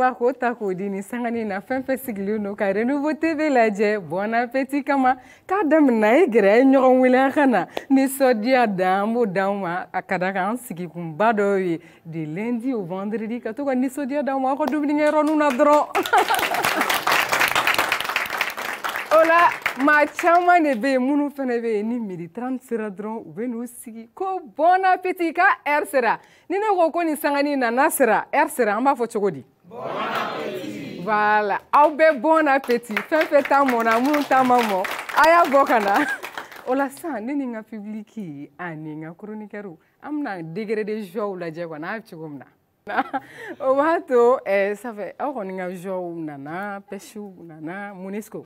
Baba ko ta ko di ni sangani na fɛn fɛn sigilen no ka Renouveau TV lajɛ bon appétit kama k'a daminɛ e gɛrɛ ye ɲɔgɔn wele a ka na nisɔndiya dan an b'o d'anw ma a ka da kan sigikunba dɔ ye de lundi au vendredi ka to ka nisɔndiya d'anw ma aw ka dumunikɛyɔrɔninw na dɔrɔn o la maa caman de bɛ yen minnu fana bɛ yen ni midi 30 sera dɔrɔn u bɛ n'u sigi ko bon appétit ka heure sera ni ne ko ko ni sangani nana sera heure sera an b'a fɔ cogo di bon appétit voilà aw bɛ bon appétit fɛn fɛn ta mɔna minnu ta ma mɔ a y'a bɔ ka na o la sisan ne ni n ka public ani n ka chroniqueur an bɛna degré de joie lajɛ quoi n'a bɛ cogo min na o b'a to ça fait aw kɔni ka joie nana pêche nana munisco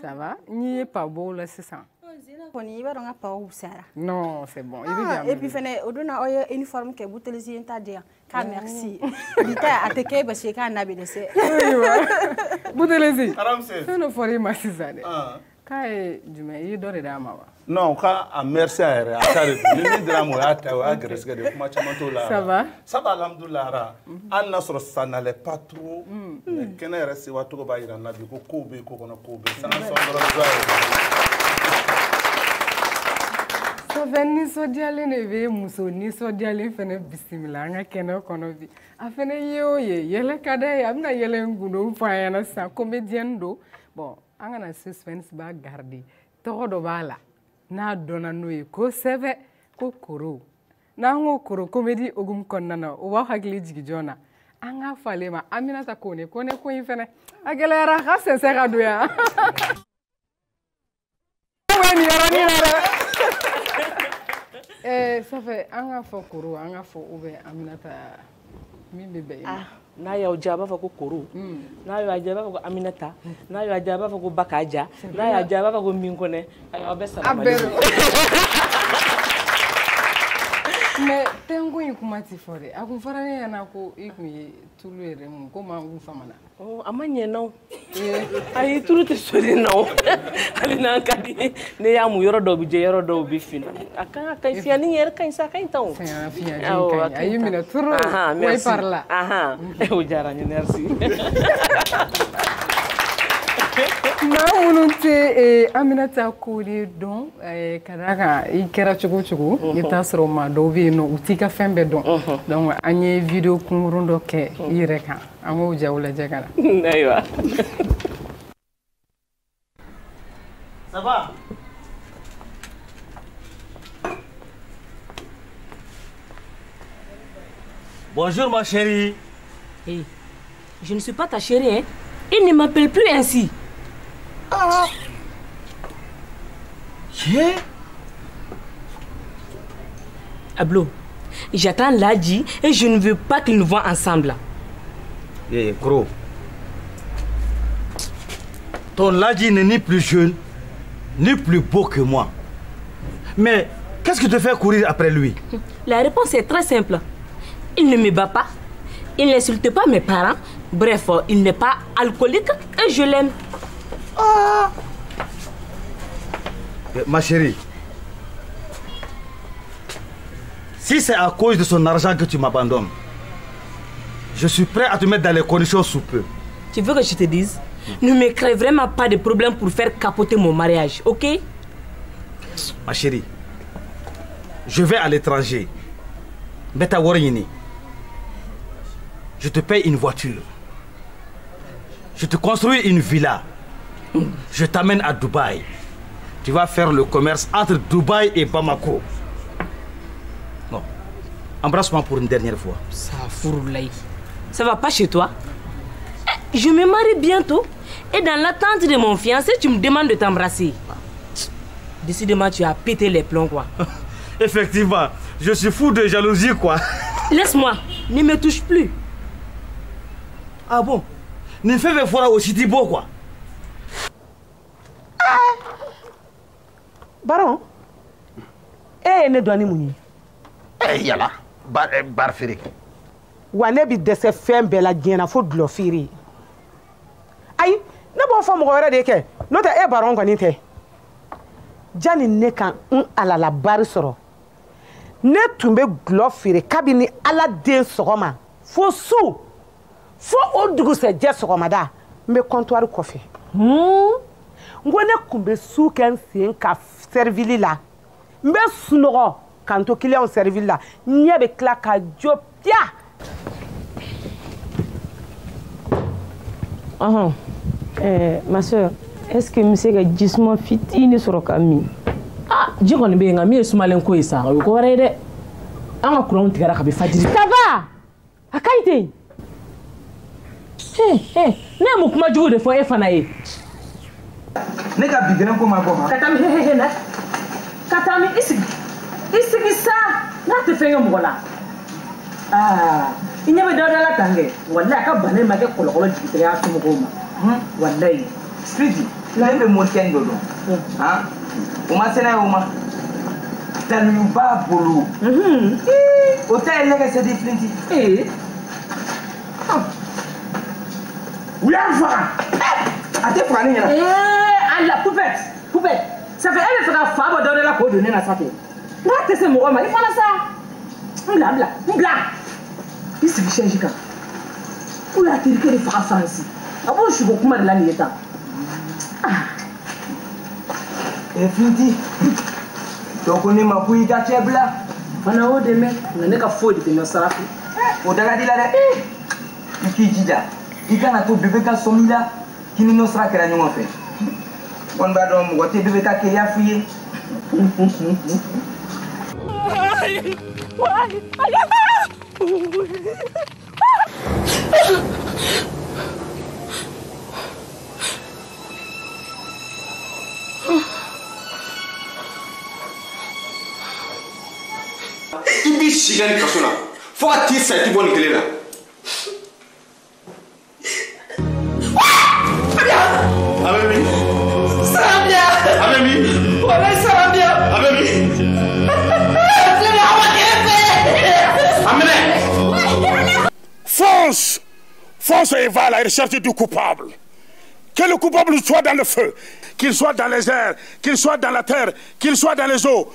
ça va ni pas beau là c'est ça koni iba ronga pa ou sara non c'est bon et puis fene odona oyo uniforme ke butelisi enta dia ka merci bita ateke ba se ka nabe de se butelisi aram se no fori masizade kai jume yi dore da ma wa non ka a merci a tare ni drama ya ta wa gresque de kuma chamato la ça va alhamdulillah ra an nasro ça n'allait pas trop mais kena resi wa to ba ira na bi ko be ko kono ko be ça so so veni so diale ne ve muso ni so diale fene bismillah nga kena kono bi a fene ye yele kada ya amna yele nguno fa yana sa comédienne do bon angana suspense ba garder to do bala na dona noye ko seve ko koro na ngo koro comédie ogum konnana o wa hagli jigi jona anga fale ma Aminata kone ko infene agelera ha sense gadu ya weni yarani nare ça fait anga fo koro anga fo ube Aminata mi bebe na ya ujaba fa ko koro na ya ujaba fa ko Aminata na ya ujaba fa ko Bakaja na ya ujaba fa ko Minkone ayo be salama mais tengo inkumati fore akun farane yana ko ikun tulu ere mun ko ma ngu famana amanye no ay tulu te sori no ali na kadi ne ya mu yoro do bi je yoro do bi fin aka kan fi ani yer kan sa kan taw ayi mina turu way parla o jara ni merci na ununte Aminata kuli don kadaka ikera chugu ita soro ma do bi no utika fembe don donc anye video kungurundo ke ireka amo jawla jagala aywa ça va bonjour ma chérie. Hey, je ne suis pas ta chérie hein. Il ne m'appelle plus ainsi. Ablo, j'attends Ladji et je ne veux pas qu'ils nous voient ensemble. Gros. Ton Ladji n'est ni plus jeune, ni plus beau que moi. Mais qu'est-ce qui te fait courir après lui? La réponse est très simple. Il ne me bat pas, il n'insulte pas mes parents. Bref, il n'est pas alcoolique et je l'aime. Ma chérie, si c'est à cause de son argent que tu m'abandonnes, je suis prêt à te mettre dans les conditions sous peu. Tu veux que je te dise? Ne me crée vraiment pas de problème pour faire capoter mon mariage, ok? Ma chérie, je vais à l'étranger. Beta Warini. Je te paye une voiture. Je te construis une villa. Je t'amène à Dubaï. Tu vas faire le commerce entre Dubaï et Bamako. Non. Embrasse-moi pour une dernière fois. Ça va pas chez toi? Je me marie bientôt. Et dans l'attente de mon fiancé, tu me demandes de t'embrasser. Décidément, tu as pété les plombs, quoi. Effectivement, je suis fou de jalousie, quoi. Laisse-moi, ne me touche plus. Ah bon? Ne fais pas voir aussi beau, quoi. Baron, ne doit ni mouni. Yala, bar firi. Wane bi dese fem bela diena fo dlo firi. Ayi, ne bon fo mo wore de ke. No te baron kwani te. Jani ne kan ala la bar soro. Ne tumbe glo firi kabini ala de sogoma. Fo su. fo o dugusɛjɛ sɔgɔmada n bɛ comptoir kɔfɛ n ko ne kun bɛ su kɛ n sen ka servili la n bɛ sunɔgɔ k'an to client servili la ɲɛ bɛ tila ka jɔ piya. Ma soeur, est-ce que monsieur ka jisuma fitini sɔrɔ ka min? Ah, ji kɔni bɛ yen nka min ye sumalen ko ye sa, o ye ko wɛrɛ ye dɛ. An ka courant tigɛra kabi fajiri. Ça va? A ka ɲi ten. Ne ye mun kuma jugu de fɔ e fana ye? Ne ka bigɛrɛ ko ma bɔ ma. Ka taa mi na. Ka taa mi i sigi sa n'a tɛ fɛn kɛ mɔgɔ la. Ah, i ɲɛ bɛ dawuda la tan kɛ walayi a ka bana in ma kɛ kɔlɔkɔlɔ jigitɔ y'a somɔgɔw ma. Walayi. Spidi, ne bɛ morikɛn dɔ dɔn. O ma sɛnɛ o ma. Daluyu b'a bolo. O ta ye nɛgɛsɛ di Filinti. U y'a faga. A tɛ faga ne ɲɛna. Ala poupette. Ça fait elle fait ka fa bɔ dawuda la k'o don ne na sa ten. N'a tɛ se mɔgɔ ma i fana sa. N bila. I sigi chaise kan. U y'a terikɛ de faga Faransi. A b'o sugo kuma de la nin ye tan. Filinti, dɔ ko ne ma ko i ka cɛ bila. Fana y'o dɛmɛ nka ne ka foyi de tɛ ɲɔ sara fɛ. O daga di la dɛ. I k'i jija. I kana to bébé ka sɔmi la k'i ni nɔ sira kɛra ɲɔgɔn fɛ. Kɔni b'a dɔn mɔgɔ tɛ bébé ka keleya f'i ye. I b'i si la nin kaso la fo ka t'i sa i ti bɔ nin kelen na. A bɛ min? Sarabia! A bɛ min? Wala Sarabia! A bɛ min? Fonce! Fonce et va à la recherche du coupable. Que le coupable soit dans le feu, qu'il soit dans les airs, qu'il soit dans la terre, qu'il soit dans les eaux.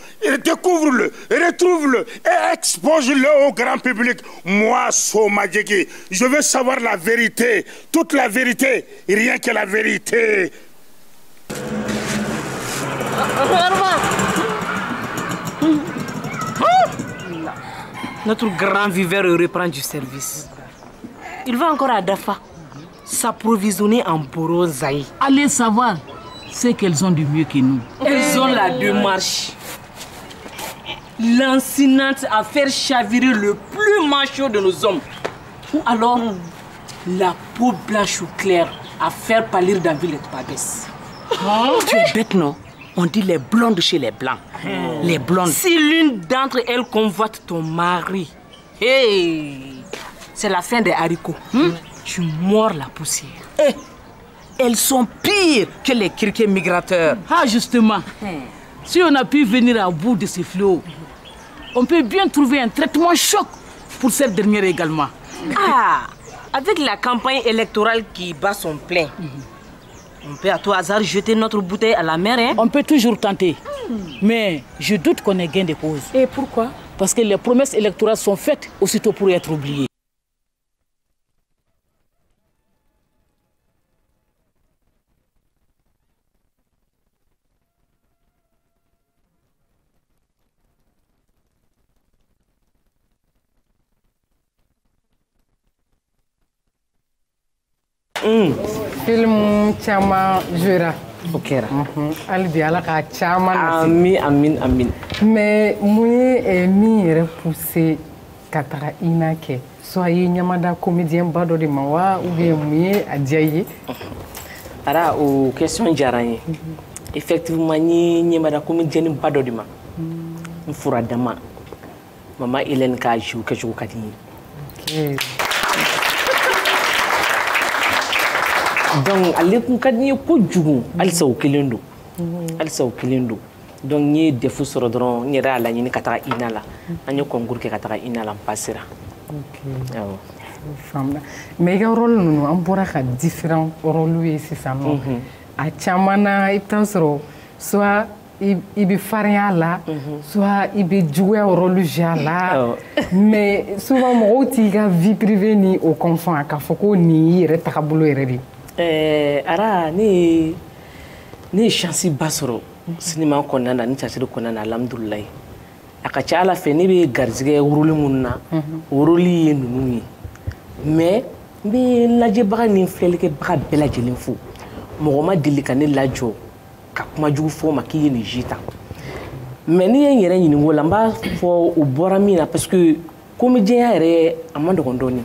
Découvre-le, retrouve-le et expose-le au grand public. Moi, Soma Djeki, je veux savoir la vérité, toute la vérité, rien que la vérité. Notre grand viveur reprend du service. Il va encore à Dafa s'approvisionner en borozaï. Allez savoir ce qu'elles ont de mieux que nous. Elles ont la démarche lancinante à faire chavirer le plus macho de nos hommes. Ou alors la peau blanche ou claire à faire pâlir d'envie les babesses. Tu es bête, non? On dit les blondes chez les blancs. Les blondes. Si l'une d'entre elles convoite ton mari, hey, c'est la fin des haricots. Tu mords la poussière. Elles sont pires que les criquets migrateurs. Ah, justement, si on a pu venir à bout de ces fléaux, on peut bien trouver un traitement choc pour cette dernière également. Ah, avec la campagne électorale qui bat son plein, on peut à tout hasard jeter notre bouteille à la mer, hein? On peut toujours tenter. Mais je doute qu'on ait gain de cause. Et pourquoi? Parce que les promesses électorales sont faites aussitôt pour être oubliées. Film caman jouera. O kɛra. Hali bi Ala ka caman lase. Amin. Mais mun ye min yɛrɛ poussé ka taga INA kɛ? Soit i ye ɲamada comédien ba dɔ de ma wa ou bien mun ye a diya i ye? Ara o question diyara n ye. Effectivement n ye ɲamada comédien ba dɔ de ma. N fura dama. Mama Hélène ka jeu kɛcogo ka di n ye. Donc ale kun ka di n ye kojugu halisa o kelen don. Donc n ye défaut sɔrɔ dɔrɔn n yɛrɛ y'a laɲini ka taga INA la. An ye concours kɛ ka taga INA la n passera. Awɔ. Faamuna. Mais i ka rôle ninnu an bɔra ka différents rôles ye sisan nɔ. A caman na i bɛ taa sɔrɔ soit i bɛ farinya la soit i bɛ juguya rôle jouer a la mais souvent mɔgɔw t'i ka vie privée ni o confond k'a fɔ ko nin y'i yɛrɛ tagabolo yɛrɛ de. Ara ne ye chance ba sɔrɔ cinéma kɔnɔna na ni cɛsiri kɔnɔna na alhamdulilayi a ka ca ala fɛ ne bɛ garizigɛ rôle minnu na o rôle ye ninnu ye mais n bɛ lajɛbaga ni filɛlikɛbaga bɛɛ lajɛlen fo mɔgɔ ma deli ka ne lajɔ ka kuma jugu fɔ ma k'i ye nin ji ta mais n'i ye n yɛrɛ ɲininka o la n b'a fɔ o bɔra min na parce que comédien yɛrɛ a ma nɔgɔn dɔɔni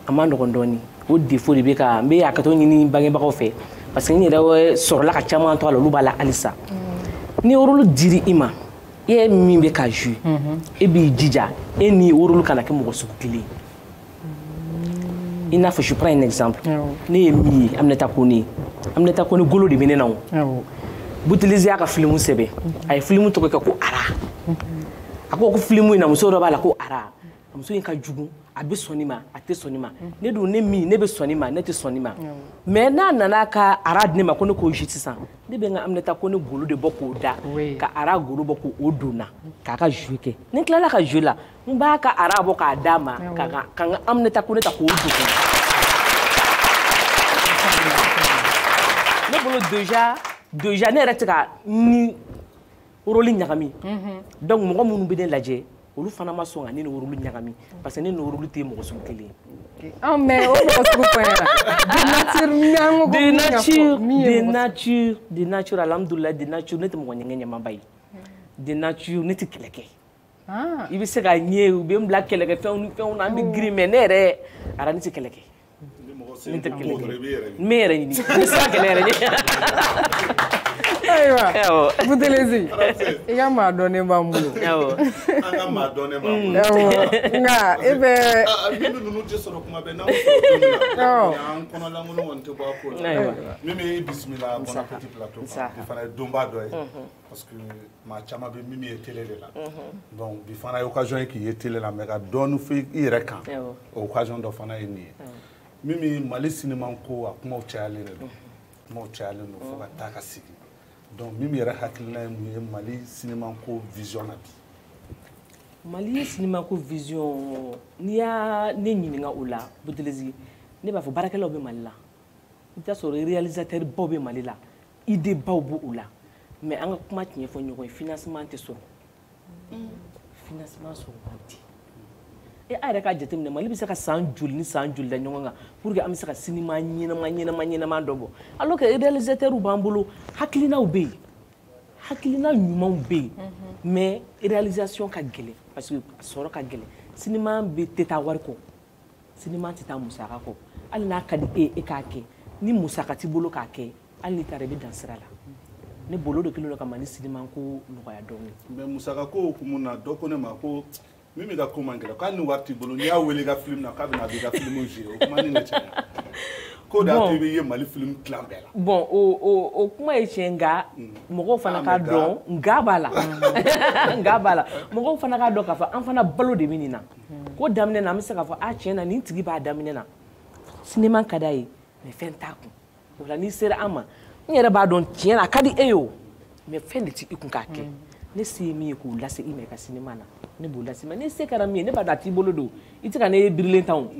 a ma nɔgɔn dɔɔni o défaut de bɛ ka n bɛ hakɛto ɲini bangebagaw fɛ parce que n yɛrɛ sɔrɔla ka caman to a la olu b'a la halisa ni rôle diri i ma e ye min bɛ ka jouer e b'i jija e ni rôle kana kɛ mɔgɔ sugu kelen i n'a fɔ je prends un exemple ne ye min ye Aminata Kone golo de bɛ ne na o Boutelezi y'a ka film sɛbɛn a ye film tɔgɔ kɛ ko Ara a ko film in na muso dɔ b'a la ko Ara muso in ka jugu a bɛ sɔn nin ma a tɛ sɔn nin ma ne dun ne min ne bɛ sɔn nin ma ne tɛ sɔn nin ma mais n'a nana ka Ara di ne ma ko ne k'o jouer sisan ne bɛ n ka Aminata Kone golo de bɔ k'o da ka Ara golo bɔ k'o don na k'a ka jouer kɛ ni n tilala ka jouer la n b'a ka Ara bɔ k'a d'a ma ka n ka Aminata Kone ta k'o don ne bolo déjà ne yɛrɛ tɛ ka ni rôle ɲagami donc mɔgɔ minnu bɛ ne lajɛ olu fana ma sɔn ka ne ni rôle ɲagami parce que ne ni rôle tɛ mɔgɔ sugu kelen ye. Mais o mɔgɔ sugu fɛn de nature alhamdulilah de nature ne tɛ mɔgɔ ɲɛngɛ ɲɛmaba ye de nature ne tɛ kɛlɛ kɛ i bɛ se ka ɲɛ u bɛ n bila kɛlɛkɛfɛnw ni fɛnw na an bɛ girin mais ne yɛrɛ Ara ne tɛ kɛlɛ kɛ. Ne tɛ kɛlɛ kɛ n bɛ yɛrɛ ɲini n bɛ se ka kɛlɛ yɛrɛ ɲɛ. Ayiwa Boutelezi i ka maa dɔnnen b'an bolo. An ka maa dɔnnen b'an bolo. Nka e bɛ. Minnu ninnu tɛ sɔrɔ kuma bɛɛ n'an sɔrɔ don min na an kɔnɔlankolon kɔni tɛ bɔ a ko la. Min bɛ bisimila Bon Appétit plateau bi fana ye donba dɔ ye parce que maa caman bɛ min ye télé de la donc bi fana ye occasion ye k'i ye télé la mais ka dɔɔni fɔ i yɛrɛ kan o occasion dɔ fana ye nin ye. Mimi Mali cinéma ko a kumaw cayalen don kumaw cayalen don fo ka taa ka sigi donc Mimi yɛrɛ hakilina ye mun ye Mali cinéma ko vision na bi. Mali cinéma ko vision n'i y'a ne ɲininka o la Boutelezi ne b'a fɔ baarakɛlaw bɛ Mali la i bɛ taa sɔrɔ réalisateur baw bɛ Mali la idée baw b'o la mais an ka kuma tiɲɛ fɔ ɲɔgɔn ye financement tɛ sɔrɔ financement sɔrɔ man di. A yɛrɛ ka jateminɛ Mali bɛ se ka san joli ni san joli da ɲɔgɔn kan pour que an bɛ se ka cinéma ɲɛnama dɔ bɔ alors que réalisateurs b'an bolo hakilinaw bɛ yen hakilina ɲumanw bɛ yen mais réalisation ka gɛlɛn parce que a sɔrɔ ka gɛlɛn cinéma tɛ taa wari kɔ cinéma tɛ taa musaka kɔ hali n'a ka di e k'a kɛ ni musaka t'i bolo k'a kɛ hali n'i taara i bɛ dan sira la ne bolo de kɛlen don ka Mali cinéma ko nɔgɔya dɔɔni. mais musaka ko hukumu na dɔ ko ne ma ko Mimi ka ko man gɛlɛn k'ali ni wari t'i bolo n'i y'a wele i ka film na k'a bɛna i ka film jouer o kuma ni ne tiɲɛ ko de y'a to i bɛ ye Mali film dilan bɛɛ la. Bon o kuma ye tiɲɛ nka mɔgɔw fana k'a dɔn nga b'a la nga b'a la mɔgɔw fana k'a dɔn k'a fɔ an fana balo de bɛ nin na ko daminɛ na an bɛ se k'a fɔ a tiɲɛ na nin tigi b'a daminɛ na cinéma ka d'a ye mais fɛn t'a kun o la n'i sera an ma n yɛrɛ b'a dɔn tiɲɛ na a ka di e ye o mais fɛn de t'i kun k'a kɛ ne se ye min ye k'o lase i ma i ka cinéma na ne b'o lase mais ne se kɛra min ye ne b'a dɔn a t'i bolo don i tɛ ka ne birilen tan o.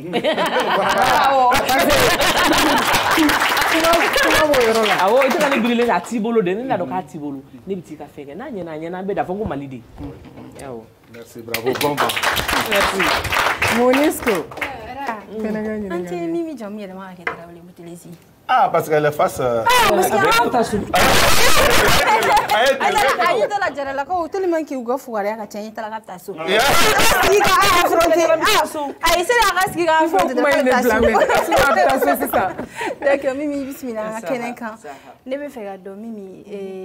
Awɔ i tɛ ka ne birilen a t'i bolo de ne n'a dɔn k'a t'i bolo ne bɛ t'i ka fɛn kɛ n'a ɲɛna a ɲɛna an bɛɛ da fɔ ko Mali de. Awɔ. Merci bravo bon vent. Merci. Monisco. An tɛ Mimi jamu yɛlɛma ka kɛ Tarawele Boutelezi. Ah, parce qu'elle est face. Ayi tala jaralakaw tellement que u ka fugariya ka ca n ye tala ka taa so. Sigi ka affronter ayi sani a ka sigi ka affronter dɔrɔn ka taa so sisan. Donc Mimi bisimila an ka kɛnɛ kan ne bɛ fɛ ka dɔn Mimi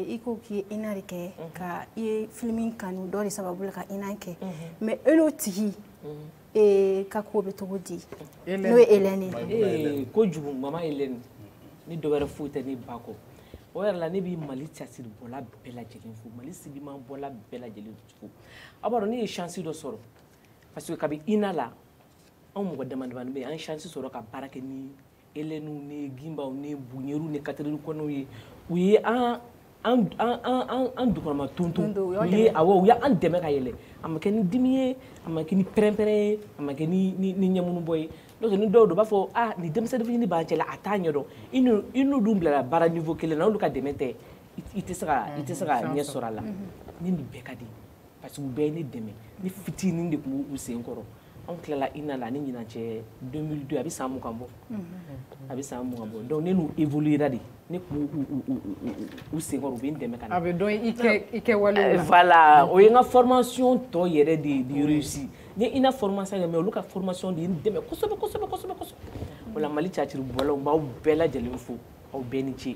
i ko k'i ye ENA de kɛ ka i ye film kanu dɔ de sababu la ka ENA kɛ mais e n'o tigi ka ko bɛ cogo di n'o ye Hélène ye. Kojugu mama Hélène ni dɔ wɛrɛ foyi tɛ ne ba kɔ o yɛrɛ la ne bɛ Mali cɛsiri bɔla bɛɛ lajɛlen fo Mali sigiman bɔla bɛɛ lajɛlen fo a b'a dɔn ne ye chance dɔ sɔrɔ parce que kabi INA la anw mɔgɔ damadamani bɛ yen an ye chance sɔrɔ ka baara kɛ ni Hélène ni Gimbaw ni Buɲɛru ni Catherine Kɔnɛw ye u ye an an dukɔnɔma tonton u ye awɔ u ye an dɛmɛ ka yɛlɛ a ma kɛ ni dimi ye a ma kɛ ni pɛrɛn-pɛrɛn ye a ma kɛ ni ɲɛmunubɔ ye donc ni dɔw don u b'a fɔ ni denmisɛnnin fitinin b'an cɛla a t'a ɲɛdɔn i n'u dun bilara baara niveau kelen na olu ka dɛmɛ tɛ i tɛ se ka ɲɛ sɔrɔ a la ni nin bɛɛ ka di parce que u bɛɛ ye ne dɛmɛ ni fitinin de tun b'u sen kɔrɔ anw tilala INA la ani ɲinan cɛ 2002 a bɛ san 20 bɔ a bɛ san 20 bɔ donc ne n'u évoluera de ne tun u sen kɔrɔ u bɛ n dɛmɛ ka na. a bɛ dɔn i kɛ walew la. voilà o ye n ka formation tɔ yɛrɛ de réussi n ye INA formation kɛ mais olu ka formation de ye n dɛmɛ kosɛbɛ kosɛbɛ kosɛbɛ kosɛbɛ o la Mali caciri bɔlaw n b'aw bɛɛ lajɛlen fo aw bɛɛ ni ce.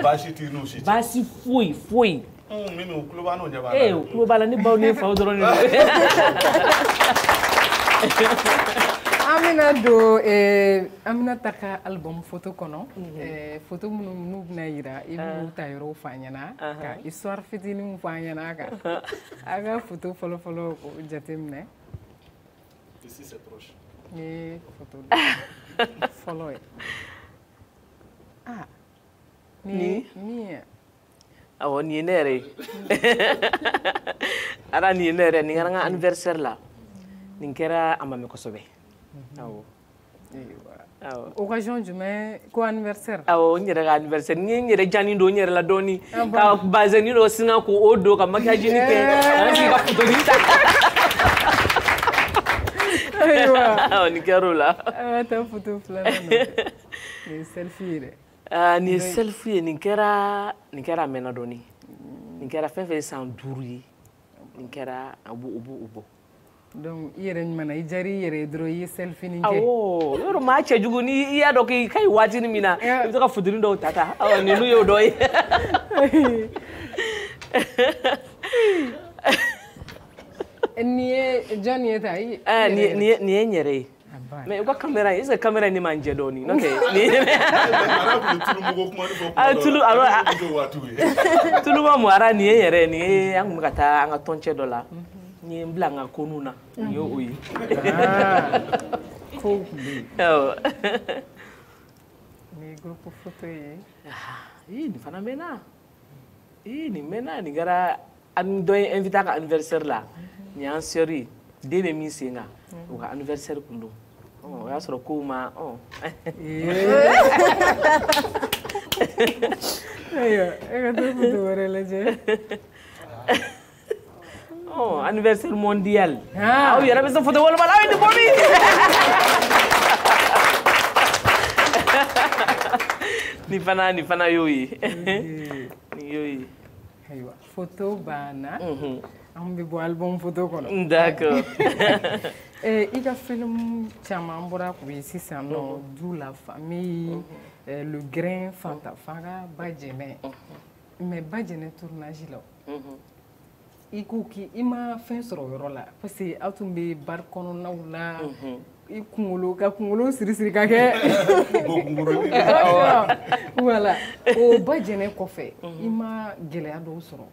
baasi t'i n'u si cɛ. baasi foyi foyi. minnu tulo b'a n'o ɲɛ b'a la. u tulo b'a la ni baw ni faw dɔrɔn de don. an bɛna don an bɛna ta ka album photo kɔnɔ photo minnu n'u bɛna yira i b'u ta yɔrɔw fɔ an ɲɛna ka histoire fitininw fɔ an ɲɛna a kan a ka photo fɔlɔ-fɔlɔ o jateminɛ. ici c'est proche. ni ye photo fɔlɔ ye ni min ye. awɔ nin ye ne yɛrɛ ye ara nin ye ne yɛrɛ nin kɛra n ka anniversaire la nin kɛra a ma mɛn kosɛbɛ awɔ occasion jumɛn ko anniversaire. awɔ n yɛrɛ ka anniversaire n ye n yɛrɛ janin don n yɛrɛ la dɔɔni ka bazɛni dɔ singa ko o don ka maquillage ni kɛ ka sigi ka photo ta. ayiwa awɔ nin kɛra o la. an ka taa photo filanan nɔfɛ nin ye selfie ye dɛ. nin ye selfie ye nin kɛra a mɛnna dɔɔni nin kɛra fɛn fɛn ye san 5 ye nin kɛra o bɔ. donc i yɛrɛ ɲuman na i diyara i yɛrɛ ye dɔrɔn i ye selfie nin kɛ. awɔ yɔrɔ maa cɛjugu ni i y'a dɔn k'i ka ɲi waatinin min na i bɛ se ka futini dɔw ta awɔ ninnu y'o dɔ ye. nin ye jɔn ye ta. nin ye n yɛrɛ ye. mais u ka caméra est-ce que caméra ni man jɛ dɔɔni n'o tɛ tulu ma mun ara nin ye yɛrɛ nin ye an kun bɛ ka taa an ka tɔncɛ dɔ la n ye n bila n ka konu na nin ye o ye. kow tun bɛ yen. nin ye groupe photo ye. nin fana mɛnna nin mɛnna nin kɛra dɔ ye invité a ka anniversaire la nin y'an sœur ye den bɛ min sen kan o ka anniversaire kun don. o y'a sɔrɔ kow ma ayiwa e ka taa photo wɛrɛ lajɛ. anniversaire mondial aw yɛrɛ bɛ se photo woloma la aw ye nin bɔ min. nin fana y'o ye nin y'o ye. ayiwa photo banna an bɛ bɔ album photo kɔnɔ. d'accord. i ka film caman bɔra k'u ye sisan nɔ du la famille le grain fantafanga Bajɛnɛ mais Bajɛnɛ tournage la i ko k'i ma fɛn sɔrɔ o yɔrɔ la parce que aw tun bɛ bari kɔnɔnaw la i kunkolo siri ka kɛ voilà o Bajɛnɛ kɔfɛ i ma gɛlɛya dɔw sɔrɔ.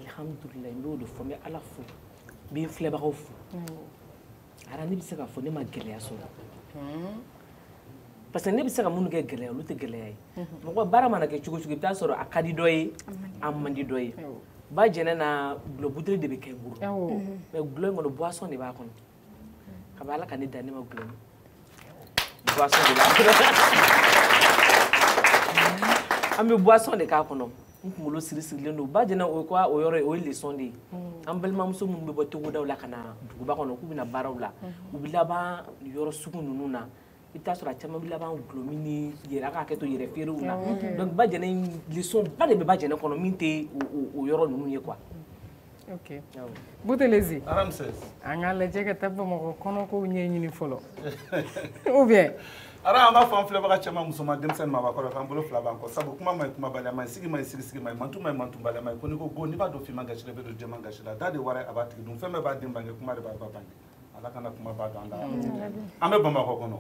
alhamdulilayi n b'o de fɔ n bɛ ala fo n bɛ n filɛbagaw fo ara ne bɛ se ka fɔ ne ma gɛlɛya sɔrɔ parce que ne bɛ se ka minnu kɛ gɛlɛya olu tɛ gɛlɛya ye mɔgɔ baara mana kɛ cogo cogo i bɛ taa sɔrɔ a ka di dɔ ye a man di dɔ ye Bajɛnɛ na gulɔ buteli de bɛ kɛ n bolo mais gulɔ in kɔnɔ boisson de b'a kɔnɔ kabi ala ka ne da ne ma gulɔ min boisson de b'a kɔnɔ an bɛ boisson de k'a kɔnɔ n kunkolo siri-sirilen don Bajɛnɛ o yɔrɔ ye o ye leçon de ye an balimamuso minnu bɛ bɔ togodaw la ka na duguba kɔnɔ k'u bɛna baaraw la u bɛ laban yɔrɔ sugu ninnu na i bɛ taa sɔrɔ a caman bɛ laban gulɔmin ni yɛrɛ a ka hakɛ to yɛrɛ feerew la donc Bajɛnɛ leçon ba de bɛ Bajɛnɛ kɔnɔ min tɛ o yɔrɔ ninnu ye quoi. ok Boutelezi an k'a lajɛ ka taa Bamakɔ kɔnɔkow ɲɛɲini fɔlɔ ou bien. ara an b'a fɔ an filɛbaga cɛman musoman denmisɛnnin maabakɔrɔ k'an bolo fila b'an kɔ sabu kuma ma ɲi kumabaliya ma ɲi sigi ma ɲi sigi ma ɲi mantu ma ɲi mantunbaliya ma ɲi ko n'i ko go n'i b'a dɔn finman gasi la i bɛ don jɛman gasi la da de wara a b'a tigi dun fɛn bɛɛ b'a den bange kuma de b'a ba bange ala kana kuma b'a dɔn an la an bɛ Bamakɔ kɔnɔ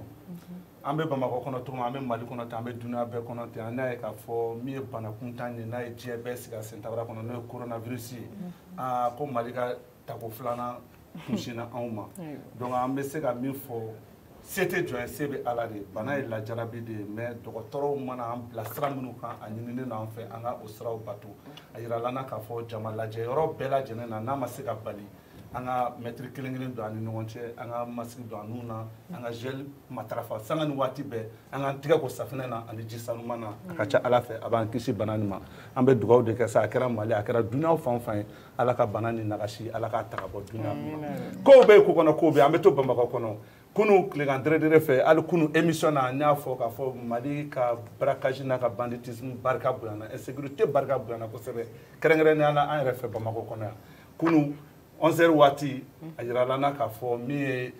an bɛ Bamakɔ kɔnɔ cogo min an bɛ Mali kɔnɔ ten an bɛ dunuya bɛɛ kɔnɔ ten an n'a ye k'a fɔ min ye bana kuntan ye n'a ye diɲɛ bɛɛ sigi a sen tabara kɔnɔ n'o ye coronavirus ye ko Mali ka tako filanan kunsinna anw ma donc an bɛ se ka min fɔ C'était jɔn se bɛ ala de bana ye lajarabi de mais dɔgɔtɔrɔw mana an bila sira minnu kan a ɲinini n'an fɛ an ka o siraw bato a yirala na k'a fɔ jama lajɛ yɔrɔ bɛɛ lajɛlen na n'a ma se ka bali an ka mètre kelen kelen don an ni ɲɔgɔn cɛ an ka masque don an nun na an ka gel matarafa sanga ni waati bɛɛ an k'an tɛgɛ ko safinɛ na ani ji sanuman na a ka ca ala fɛ a b'an kisi bana nin ma an bɛ dugawu de kɛ sa a kɛra mali a kɛra dunuya fan o fan ye ala ka bana ni nagasi ala k'a ta ka bɔ dunuya ma kow bɛ yen ko kɔnɔ kow bɛ yen an bɛ to bamakɔ kɔnɔ kunu tilegan dɛrɛdɛrɛ fɛ hali kunu émission na n y'a fɔ k'a fɔ mali ka braquage n'a ka banditisme barika bonyana insécurité barika bonyana kosɛbɛ kɛrɛnkɛrɛnnenya la an yɛrɛ fɛ bamakɔ kɔnɔ yan kunu 11h waati a yirala na k'a fɔ min ye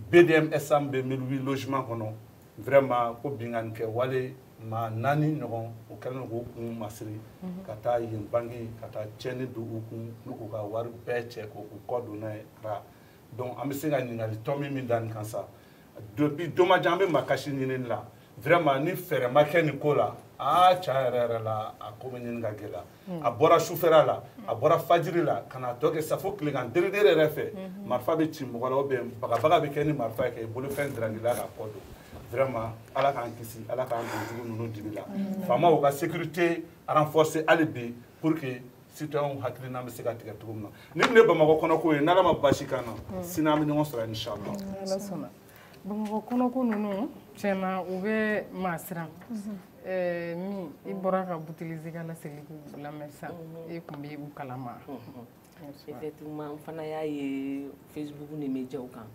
BDM SM bɛ 1008 logement kɔnɔ vraiment ko binganni kɛ wale maa 4 ɲɔgɔn o kɛlen don k'u kun masiri ka taa yen bangi ka taa tiɲɛni don u kun n'u k'u ka wari bɛɛ cɛ k'u kɔ don n'a ye ra donc an bɛ se ka ɲininkali tɔ min da nin kan sa depuis dommage an bɛ makasi ɲinini la vraiment ni fɛɛrɛ ma kɛ nin ko la tiɲɛ yɛrɛ la a ko bɛ ɲini ka gɛlɛya a bɔra sufɛla la a bɔra fajiri la ka na tɔ kɛ safo tilegan dere yɛrɛ fɛ marifa bɛ ci mɔgɔ la ou bien bagabaga bɛ kɛ ni marifa ye kɛ bolofɛn dirangila ka kɔ don vraiment ala k'an kisi ala k'an don jugu ninnu dibi la faamaw ka sécurité renforcer hali bi pour que citoyenw hakilina bɛ se ka tigɛ cogo min na ni ne bamakɔ kɔnɔko ye n'ala ma basi kan na sini an bɛ ɲɔgɔn sɔrɔ inchallah bamakɔ kɔnɔko ninnu tiɲɛna u bɛ maa siran min i bɔra ka butilizi ka lasegin k'u lamɛn sisan e tun bɛ u kalama effectivement n fana y'a ye Facebook ni médiaw kan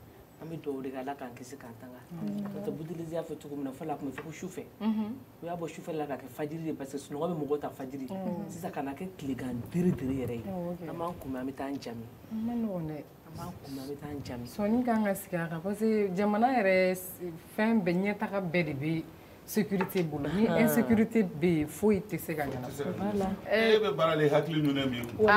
an bɛ dugawu de kɛ ala k'an kisi k'an tanga n'o tɛ butilizi y'a fɔ cogo min na fɔlɔ a tun bɛ fɔ ko sufɛ u y'a bɔ sufɛ la ka kɛ fajiri de parce que sunɔgɔ bɛ mɔgɔw ta fajiri sisan ka na kɛ tilegan dere yɛrɛ ye an b'an kunbɛn an bɛ taa an jami ma nɔgɔn dɛ an b'an kunbɛn an bɛ taa an jami sɔɔni kan ka sigi a kan parce que jamana yɛrɛ fɛn bɛɛ ɲɛtaga bɛɛ de bɛ sécurité bolo ni insécurité bɛ yen foyi tɛ se ka ɲɛnabɔ e bɛ baara la i hakili ɲunnen b'i kun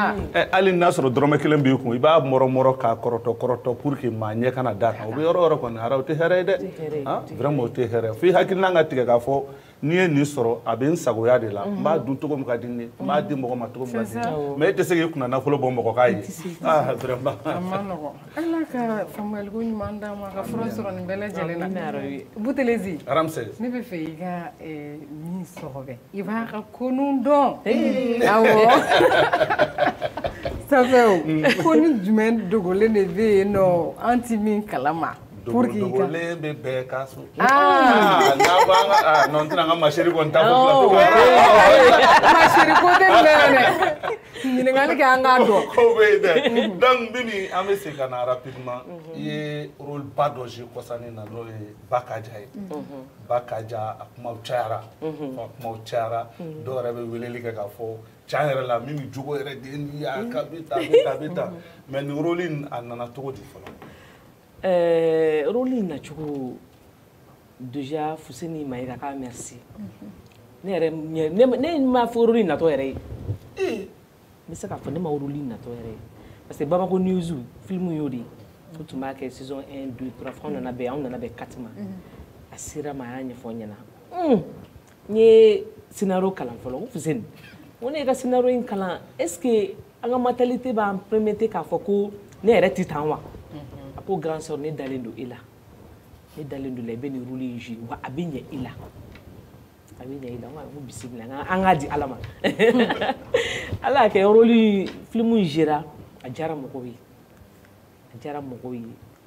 hali n'a sɔrɔ dɔrɔmɛ kelen b'i kun i b'a mɔrɔ k'a kɔrɔtɔ pour que maa ɲɛ kana d'a kan o bɛ yɔrɔ o yɔrɔ kɔni ara o tɛ hɛrɛ ye dɛ vraiment o tɛ hɛrɛ fo i hakilina ka tigɛ k'a fɔ n'i ye nin sɔrɔ a bɛ n sagoya de la n b'a dun cogo min ka di n ye n b'a di mɔgɔ ma cogo min ka di n ye mais e tɛ se k'i kunna nafolo bɔ mɔgɔ k'a ye vraiment a ma nɔgɔn ala ka faamuyaliko ɲuman d'an ma ka fura sɔrɔ nin bɛɛ lajɛlen na Boutelezi Ramsès ne bɛ fɛ i ka min sɔgɔbɛ i b'a ka konun dɔn awɔ safɛ ko ni jumɛn dogolen de bɛ yen nɔ an ti min kalama dogolen bɛ bɛɛ ka so non tɛna an ka macheri kɔni ta fɔ plateau macheri ko tɛ nin bɛɛ dɛ ɲininkali kɛ an k'a dɔn ko bɛ yen dɛ donc Bibi an bɛ segin ka na rapidement i ye rôle ba dɔ joué kɔsani na n'o ye Bakaja ye Bakaja a kumaw cayara dɔw yɛrɛ bɛ weleli kɛ k'a fɔ tiɲɛ yɛrɛ la min bɛ jogo yɛrɛ de nin ye a bɛ tan mais nin rôle in a nana cogo di fɔlɔ rôle in nacogo déjà Fuseni Mayiga k'a merci ne yɛrɛ ne ma fɔ rôle in natɔ yɛrɛ ye n bɛ se k'a fɔ ne ma rôle in natɔ yɛrɛ ye parce que Bamako News film y'o de ye o tun b'a kɛ saison 1 2 3 fo anw nana bɛn 4 ma a sera ma a y'a ɲɛfɔ n ɲɛna n ye scénario kalan fɔlɔ ko Fuseni ko ne ka scénario in kalan est ce que an ka mentalité b'an permettre k'a fɔ ko ne yɛrɛ tɛ tan wa a ko grand sœur ne dalen don e la ne dalen don la i bɛ nin rôle in jouer wa a bɛ ɲɛ i la a bɛ ɲɛ i la n ko bisimila an k'a di ala ma ala y'a kɛ rôle film in jouera a diyara mɔgɔw ye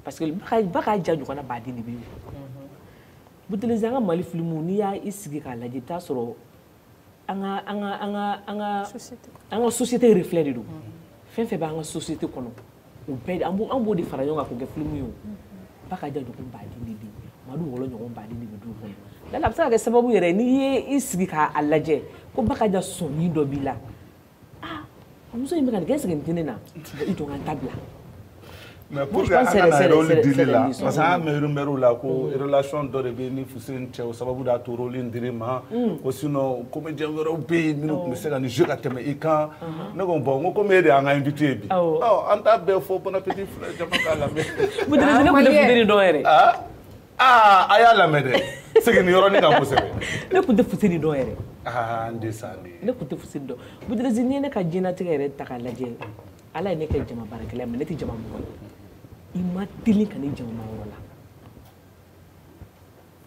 parce que Bakaja ɲɔgɔnna baden de bɛ yen Boutelezi an ka Mali film n'i y'a sigi k'a lajɛ i bɛ taa sɔrɔ an ka société reflet de don fɛn fɛn b'an ka société kɔnɔ o bɛɛ an b'o de fara ɲɔgɔn kan k'o kɛ film ye o Bakaja ɲɔgɔn baden de bɛ yen Madu Wɔlɔ ɲɔgɔn baden de bɛ du kɔnɔ a bɛ se ka kɛ sababu yɛrɛ n'i ye i sigi k'a lajɛ ko Bakaja sɔnni dɔ b'i la muso in bɛ ka nin kɛ est-ce que nin tɛ ne na i jɔ n ka dabila mais pour que an kana rôle dili la parce que an mɛ rumeur la ko relation dɔ de bɛ ni Fuseni cɛ o sababu de y'a to rôle in dir'i ma ko sinon comédien wɛrɛw bɛ yen minnu tun bɛ se ka nin jouer ka tɛmɛ i kan ne ko bon n ko comme e de y'an ka invité ye bi an t'a bɛɛ fɔ bon appétit filɛ jama k'a lamɛn Boutelezi ne tun tɛ Fuseni dɔn yɛrɛ a y'a lamɛn dɛ segin nin yɔrɔnin kan kosɛbɛ ne tun tɛ Fuseni dɔn yɛrɛ n de sa de ne tun tɛ Fuseni dɔn Boutelezi n'i ye ne ka diɲɛlatigɛ yɛrɛ ta k'a lajɛ ala ye ne kɛ jama baarakɛla mais ne tɛ jama mɔgɔ ye i ma deli ka ne jama yɔrɔ la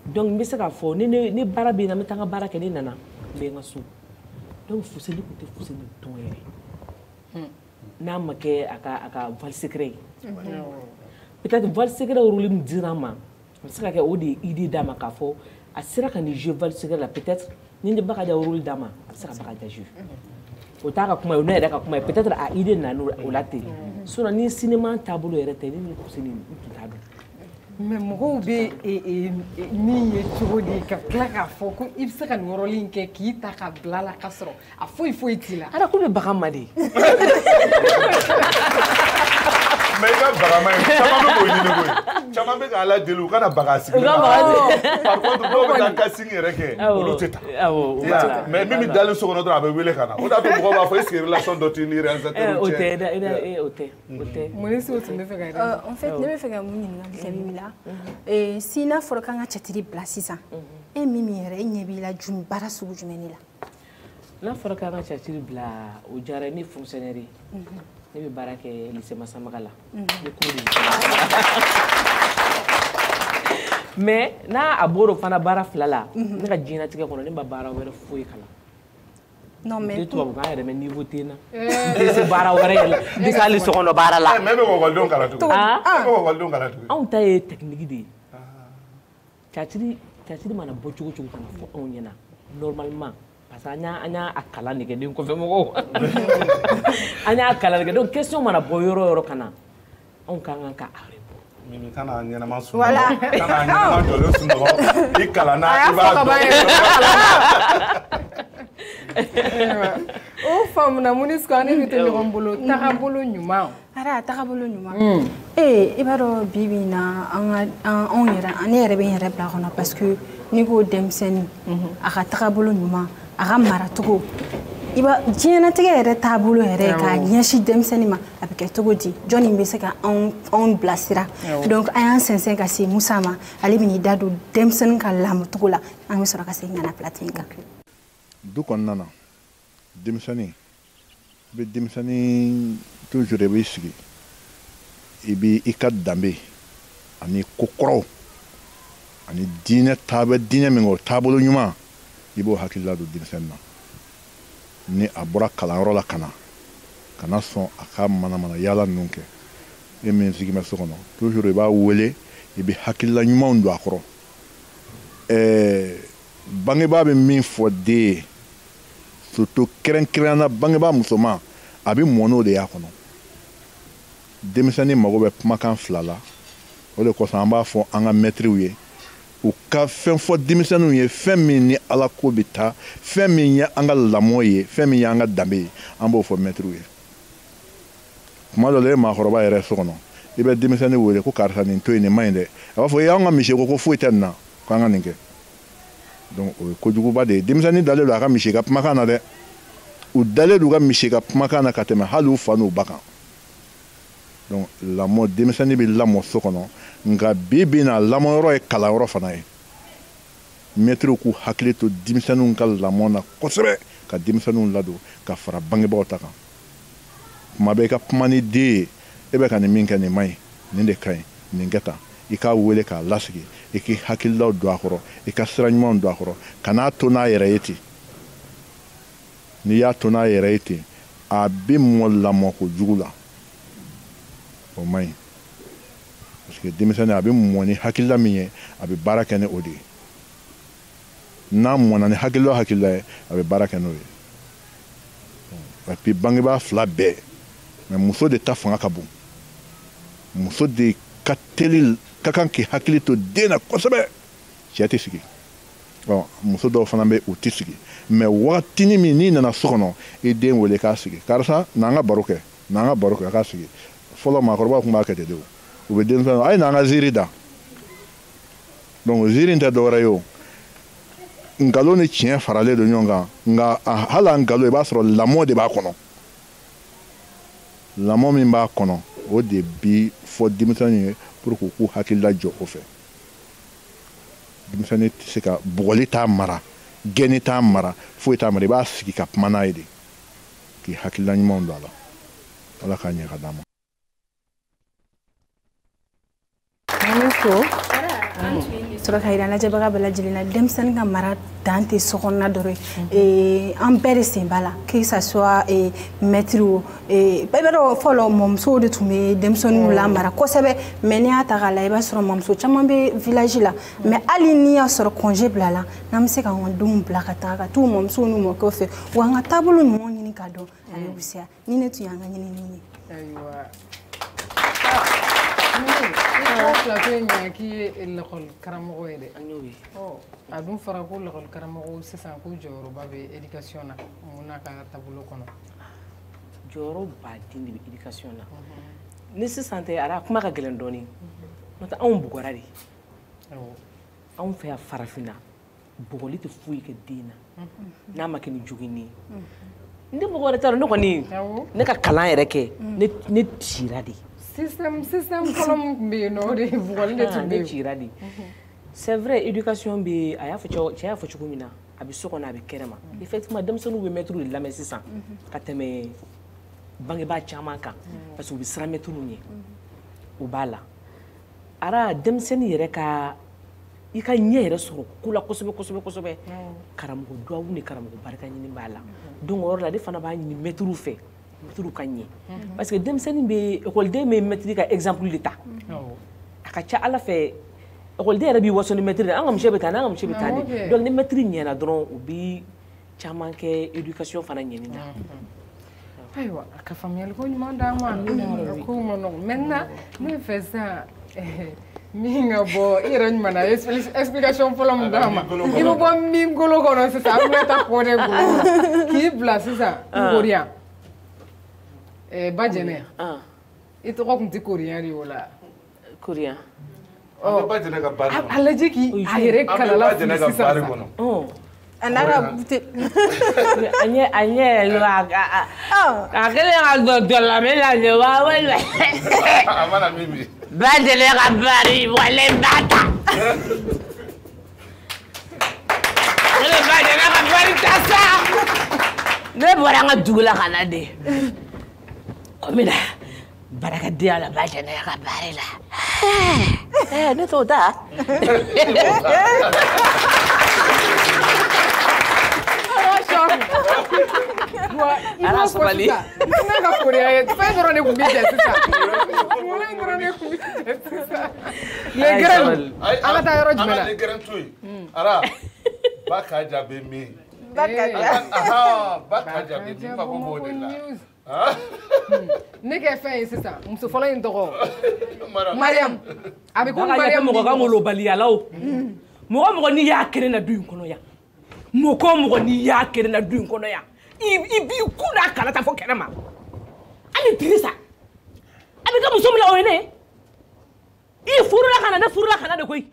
donc n bɛ se k'a fɔ ni baara bɛ yen na n bɛ taa n ka baara kɛ ni nana n bɛ n ka so donc fuseli tun tɛ fuseli tɔn yɛrɛ n'a ma kɛ a ka val secret ye peut-être val secret rôle min dira n ma a bɛ se ka kɛ o de ye idée d'a ma k'a fɔ a sera ka nin jouer val secret la peut-être ni ne Bakaja rôle d'a ma a bɛ se ka Bakaja jouer o t'a ka kuma ye o ne yɛrɛ ka kuma ye peut-être a idée nana o la ten sinon ni cinéma taabolo yɛrɛ tɛ ni fuseli n tun t'a dɔn. Mais mɔgɔw bɛ min ye cogo di ka tila k'a fɔ ko i bɛ se ka nin yɔrɔnin kɛ k'i ta ka bila a la k'a sɔrɔ a foyi t'i la. Ala ko bɛ bagan ma de. Mais i ka baga ma ye caman bɛ k'o ɲini koyi caman bɛ k'a ladeli u kana baga sigi la par contre dɔw bɛ taa casting yɛrɛ kɛ olu tɛ taa mais min bɛ dalen so kɔnɔ dɔrɔn a bɛ wele ka na o de y'a to mɔgɔw b'a fɔ est-ce que relation dɔ t'i ni réalisateur cɛ. o tɛ. mun ni tun bɛ fɛ ka yɛrɛ. En fait ne bɛ fɛ ka mun ɲininkali kɛ Mimi la si n'a fɔra k'an ka cɛtiri bila sisan e Mimi yɛrɛ e ɲɛ b'i la baara sugu jumɛn de la. N'a fɔra k'an ka cɛtiri bila o diyara ne fonctionnaire ye. Ne bɛ baara kɛ lycée Masamaga la. Mais n'a bɔra o fana baara fila la ne ka diɲɛlatigɛ kɔnɔ ne ma baara wɛrɛ foyi kalan. Non mais ne tubabukan yɛrɛ mɛ niveau tɛ n na. N tɛ se baara wɛrɛ yɛrɛ la n tɛ se hali sokɔnɔ baara la. Mais e bɛ ekɔlidenw kalan tugun. E bɛ ekɔlidenw kalan tugun. Anw ta ye technique de ye. Cɛtiri mana bɔ cogo cogo kana fɔ anw ɲɛna normalement. Parce que an y'a kalan de kɛ den kɔfɛ mɔgɔw an y'a kalan de kɛ donc question mana bɔ yɔrɔ o yɔrɔ ka na anw ka kan ka Mimi kana ɲɛnama sunɔgɔ kana ɲɛnama jɔlen sunɔgɔ i kalanna i b'a dɔn. O faamuna Munisiko ani bɛ to ɲɔgɔn bolo tagabolo ɲuman. Ara tagabolo ɲuman. I b'a dɔn bi bi in na anw yɛrɛ ne yɛrɛ bɛ n yɛrɛ bila kɔnɔ parce que n'i ko denmisɛnnin a ka tagabolo ɲuman a ka maracogo i b'a diɲɛlatigɛ yɛrɛ taabolo yɛrɛ k'a ɲɛsin denmisɛnnin ma a bɛ kɛ cogo di jɔnni bɛ se ka anw bilasira donc an y'an sɛnsɛn ka se Musa ma ale bɛ n'i da don denmisɛnnin ka lamɔcogo la an bɛ sɔrɔ ka se ŋana platine kan. Du kɔnɔna na denmisɛnnin i bɛ denmisɛnnin toujours i b'i sigi i bɛ i ka danbe ani ko kɔrɔw ani diinɛ taabɛ diinɛ min o taabolo ɲuman i b'o hakilila don denmisɛnnin na ni a bɔra kalanyɔrɔ la kana sɔn a ka manamana yaala ninnu kɛ e min sigi bɛ so kɔnɔ toujours i b'a wele i bɛ hakilila ɲumanw don a kɔrɔ bangebaa bɛ min fɔ den ye surtout kɛrɛnkɛrɛnnana bangebaa musoman a bɛ mɔn n'o de y'a kɔnɔ denmisɛnnin mago bɛ kumakan fila la o de kosɔn an b'a fɔ an ka mɛtiriw ye u ka fɛn fɔ denmisɛnninw ye fɛn min ni ala ko bɛ taa fɛn min ye an ka lamɔ ye fɛn min ye an ka danbe ye an b'o fɔ mɛtiriw ye kuma dɔ la e maakɔrɔba yɛrɛ so kɔnɔ i bɛ denmisɛnnin wele ko karisa nin to yen nin ma ɲi dɛ a b'a fɔ an ka misi ko foyi tɛ nin na k'an ka nin kɛ donc o ye kojuguba de ye denmisɛnnin dalen don a ka misi ka kumakan na dɛ u dalen don u ka misi ka kumakan na ka tɛmɛ hali u fa n'u ba kan donc lamɔ denmisɛnnin bɛ lamɔ so kɔnɔ nka bi bi in na lamɔyɔrɔ ye kalanyɔrɔ fana ye mɛtiriw k'u hakili to denmisɛnninw ka lamɔ na kosɛbɛ ka denmisɛnninw ladon ka fara bangebaaw ta kan kuma bɛɛ i ka kuma ni den ye e bɛ ka nin min kɛ nin ma ɲi nin de ka ɲi nin kɛ tan i k'a wele k'a lasigi i k'i hakililaw don a kɔrɔ i ka sira ɲumanw don a kɔrɔ kan'a to n'a yɛrɛ ye ten n'i y'a to n'a yɛrɛ ye ten a bɛ mɔ lamɔ kojugu la o man ɲi parce que denmisɛnnin a bɛ mɔ ni hakilila min ye a bɛ baara kɛ ni o de ye n'a mɔna ni hakilila o hakilila ye a bɛ baara kɛ n'o ye et puis bangebaa fila bɛɛ mais muso de ta fanga ka bon muso de ka teli ka kan k'i hakili to den na kosɛbɛ cɛ tɛ sigi muso dɔw fana bɛ u tɛ sigi mais wagatinin min n'i nana so kɔnɔ i den wele k'a sigi karisa n'an ka baro kɛ a k'a sigi fɔlɔ maakɔrɔbaw tun b'a kɛ ten de u bɛ denmisɛnninw a ye n'an ka ziiri da donc ziiri in tɛ dɔwɛrɛ ye o nkalon ni tiɲɛ faralen don ɲɔgɔn kan nka hali a nkalon i b'a sɔrɔ lamɔ de b'a kɔnɔ lamɔ min b'a kɔnɔ o de bi fɔ denmisɛnnin ye pour que u k'u hakilila jɔ o fɛ denmisɛnnin tɛ se ka bugɔli t'a mara gɛnni t'a mara foyi t'a mara i b'a sigi ka kuma n'a ye de k'i hakilila ɲumanw don a la ala k'a ɲɛ ka d'a ma. Munisiko sɔrɔ ka yira lajɛbaga bɛɛ lajɛlen na denmisɛnnin ka mara dan tɛ sokɔnɔna dɔrɔn ye an bɛɛ de sen b'a la que ça soit maître o bɛɛ bɛ dɔn fɔlɔ mɔmusow de tun bɛ denmisɛnninw lamara kosɛbɛ mais n'i y'a ta k'a lajɛ i b'a sɔrɔ mɔmuso caman bɛ village la mais hali n'i y'a sɔrɔ congé bila la n'an bɛ se k'an ka denw bila ka taga ka t'u mɔmusow n'u mɔkɛw fɛ wa an ka taabolo ɲuman ɲini k'a dɔn a bɛ wusiya ni ne tun y'an ka ɲinini ye. plateau in ɲa k'i ye lakɔli karamɔgɔ ye dɛ a dun fɔra ko lakɔli karamɔgɔw sisan ko jɔyɔrɔba bɛ éducation na mun n'a ka taabolo kɔnɔ jɔyɔrɔ baden de bɛ éducation na ni sisan tɛ ara kuma ka gɛlɛn dɔɔnin n'o tɛ anw bugɔra de anw fɛ yan farafinna bugɔli tɛ foyi kɛ den na n'a ma kɛ ni jogini ye n tɛ bugɔ wɛrɛ t'a la ne kɔni ne ka kalan yɛrɛ kɛ ne cira de système fɔlɔ min tun bɛ yen nɔ o de bugɔli de tun bɛ yen ne cira de c'est vrai éducation bɛ a y'a fɔ cɛ y'a fɔ cogo min na a bɛ so kɔnɔ a bɛ kɛnɛma effectivement denmisɛnninw bɛ mɛtiriw de lamɛn sisan ka tɛmɛ bangebaa caman kan parce que u bɛ siran mɛtiriw ɲɛ o b'a la ara denmisɛnnin yɛrɛ ka i ka ɲɛ yɛrɛ sɔrɔ ko la kosɛbɛ kosɛbɛ kosɛbɛ karamɔgɔ duwawu ni karamɔgɔ barika ɲini b'a la donc o yɔrɔ la ne fana b'a ɲini mɛtiriw fɛ mɛtiriw ka ɲɛ parce que denmisɛnnin bɛ école den bɛ mɛtiri ka exemple de ta a ka ca ala fɛ école den yɛrɛ b'i waso ni mɛtiri de an ka misi bɛ taa n'an ka misi bɛ taa de donc ni mɛtiri ɲɛna dɔrɔn u bɛ caman kɛ éducation fana ɲɛni na ayiwa a ka faamuyali ko ɲuman d'an ma ko ma nɔgɔn maintenant ne fɛ sisan min ka bɔ i yɛrɛ ɲuman na explication fɔlɔ min d'an ma i bɛ bɔ min golo kɔnɔ sisan a bɛ taa kɔ de golo k'i bila sisan koriya ba jɛnɛ i tɔgɔ tun tɛ koriya de ye o la koriya ba jɛnɛ ka baari kɔnɔ a lajɛ k'i a yɛrɛ kalala fili sisan a n'a ka bute a ɲɛ lo a kɛlen ka dɔ lamɛn la ɲɛ wa wala a mana min bi ba jɛnɛ ka baari wale ba ta ne ba jɛnɛ ka baari ta sa ne bɔra an ka dugu la ka na de komi na barakadenya la ba jɛnɛ ka baari la ne t'o ta ala sabali ne ka koriya ye fɛn dɔrɔn de tun bɛ jɛ sisan fɛn dɔrɔn de tun bɛ jɛ sisan les graines an ka taa yɔrɔ jumɛn la les graines to yen ara ba ka ja bɛ min ba ka ja ba ka ja bɛ min ba ko b'o de la ne kɛ fɛn ye sisan muso fɔlɔ in tɔgɔ mariam a bɛ ko mariam mɔgɔ ka molobaliya o mɔgɔ mɔgɔ n'i y'a kelen na du in kɔnɔ yan mɔgɔ mɔgɔ n'i y'a kelen na du in kɔnɔ yan i b'i kun n'a kala ta fɔ kɛnɛma hali Dirisa a bɛ kɛ muso min la o ye ne i furula ka na ne furula ka na de koyi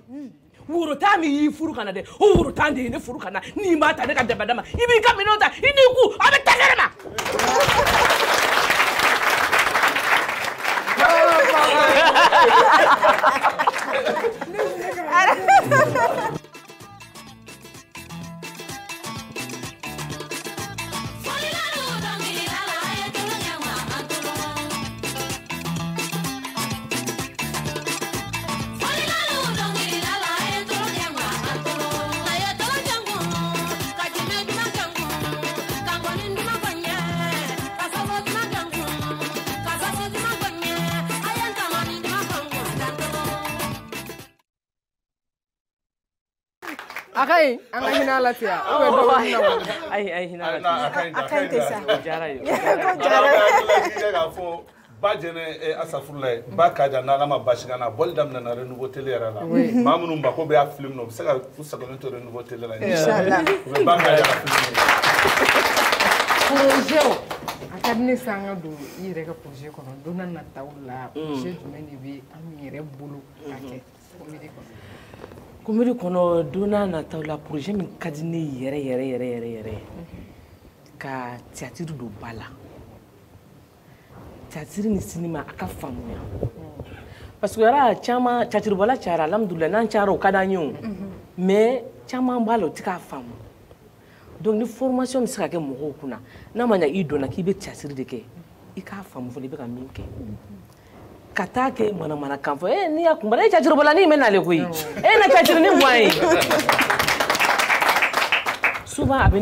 worotan min y'i furu ka na dɛ o worotan de ye ne furu ka na n'i m'a ta ne ka dɛmɛ dama i b'i ka minɛnw ta i n'i ku a bɛ ta kɛnɛma. Akai, an ka hinɛ la ten o bɛ dɔ hinɛ wa? Ayi hinɛ la ten. A ka ɲi sa. O diyara ye. K'a fɔ ba jɛnɛ Asafurula ye ba Kaja n'Ala ma basi kan na bɔli daminɛna Renouveau Télé yɛrɛ la maa minnu mako bɛ a film na u bɛ se ka u sagolen to Renouveau Télé la Inchallah u bɛ ba Kaja ka film na. Projet a ka di ne fɛ an ka don i yɛrɛ ka projet kɔnɔ don n'a nataw la projet jumɛn de bɛ an yɛrɛ bolo ka kɛ comédie kɔnɔ? Comédie kɔnɔ don n'a nataw la projet min ka di ne yɛrɛ ka théâtre don ba la. Théâtre ni cinéma a ka faamuya parce que yara caman théâtre bɔla cayara alhamdulillah n'an cayara o ka d'an ye o mais caman b'a la o tɛ k'a faamu donc ni formation bɛ se ka kɛ mɔgɔw kunna n'a ma ɲɛ i dɔnna k'i bɛ théâtre de kɛ i k'a faamu fɔlɔ i bɛ ka min kɛ ka taa kɛ manamanakan fɔ n'i y'a kunbara e caciribola n'i mɛn n'ale koyi e na caciri ni mɔn ye souvent a bɛ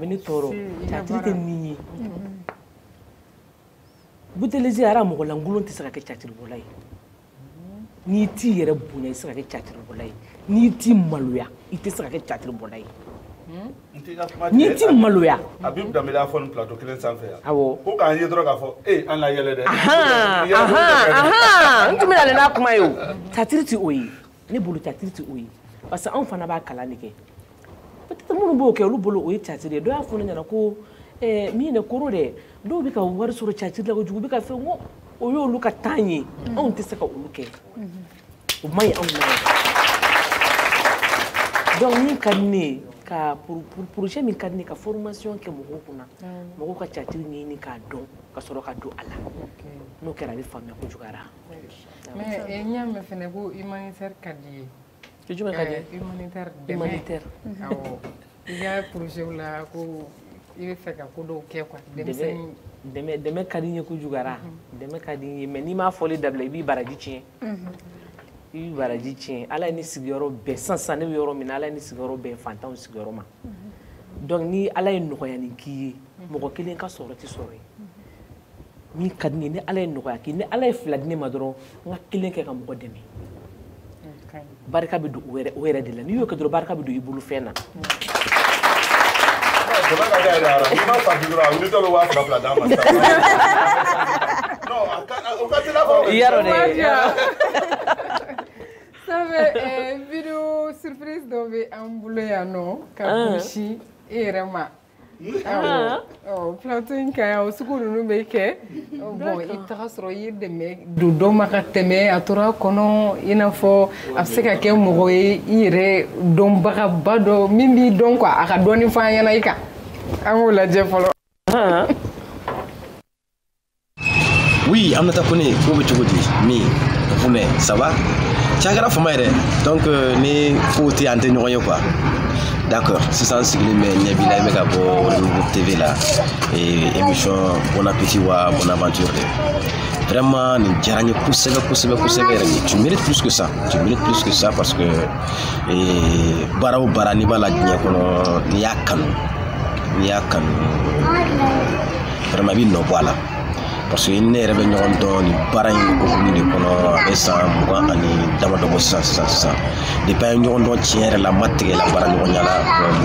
ne tɔɔrɔ caciri tɛ nin ye Boutelezi ara mɔgɔ lankolon tɛ se ka kɛ caciribola ye n'i t'i yɛrɛ bonya i tɛ se ka kɛ caciribola ye n'i t'i maloya i tɛ se ka kɛ caciribola ye n'i t'i maloya a bɛ danbe a fɔ nin plateau kelen sanfɛ yan awɔ ko k'an ye dɔrɔn k'a fɔ an la yɛlɛ dɛ n tun bɛ na n'a kuma ye o caciri tɛ o ye ne bolo caciri tɛ o ye parce que anw fana b'a kalan de kɛ peut-être minnu b'o kɛ olu bolo o ye caciri ye dɔ y'a fɔ ne ɲɛna ko min ye koro dɛ dɔw bɛ ka wari sɔrɔ caciri la kojugu u bɛ ka fɛn ko o y'olu ka temps ye anw tɛ se ka olu kɛ o man ɲi anw na donc min ka di ne ye ka projet min ka di ne ye ka formation kɛ mɔgɔw kunna mɔgɔw ka caciri ɲɛɲini k'a dɔn ka sɔrɔ ka don a la n'o kɛra a bɛ faamuya kojuguyara mais n y'a mɛn fɛnɛ ko humanitaire ka di ye jumɛn ka di humanitaire awɔ i ka projet la ko i bɛ fɛ ka ko dɔw kɛ quoi dɛmɛ ka di n ye kojuguyara dɛmɛ ka di n ye mais n'i m'a fɔli dabila i b'i baraji tiɲɛ i b'i baraji tiɲɛ ala ye ne sigiyɔrɔ bɛn sisan ne bɛ yɔrɔ min na ala ye ne sigiyɔrɔ bɛn fantanw sigiyɔrɔ ma donc ni ala ye nɔgɔyani k'i ye mɔgɔ kelen ka sɔrɔ tɛ sɔrɔ ye min ka di n ye ni ala ye nɔgɔya k'i ni ala ye fila di ne ma dɔrɔn n ka kelen kɛ ka mɔgɔ dɛmɛ barika bɛ don o yɛrɛ de la n'i y'o kɛ dɔrɔn barika bɛ don i bolo fɛn na vidéo surprise dɔ bɛ an bolo yan nɔ ka gosi e yɛrɛ ma plateau in kan yan o sugu ninnu bɛ kɛ bon i taga sɔrɔ i ye dɛmɛ don dɔ ma ka tɛmɛ a tora kɔnɔ i n'a fɔ a bɛ se ka kɛ mɔgɔ ye i yɛrɛ dɔnbagaba dɔ min b'i dɔn quoi a ka dɔɔnin fɔ an ɲɛna i kan an k'o lajɛ fɔlɔ. Oui, Aminata Kone, ko bɛ cogo di min funɛ ça va cakɛra fama yɛrɛ donc ni ko tɛ an tɛ ɲɔgɔn ye quoi d'accord sisan sigilen bɛ ɲɛ b'i la i bɛ ka bɔ Renouveau TV la émission Bon Appétit wa Bon Aventure de vraiment nin diyara n ye kosɛbɛ kosɛbɛ kosɛbɛ yɛrɛ de tu mérites plus que ça parce que baara o baara n'i b'a la diɲɛ kɔnɔ n'i y'a kanu vraiment i b'i nɔ bɔ a la parce que ne yɛrɛ bɛ ɲɔgɔn dɔn nin baara in hukumu de kɔnɔ a bɛ san 20 ani damadɔ bɔ sisan depuis an ye ɲɔgɔn dɔn tiɲɛ yɛrɛ la ma tigɛ la baara ɲɔgɔnya la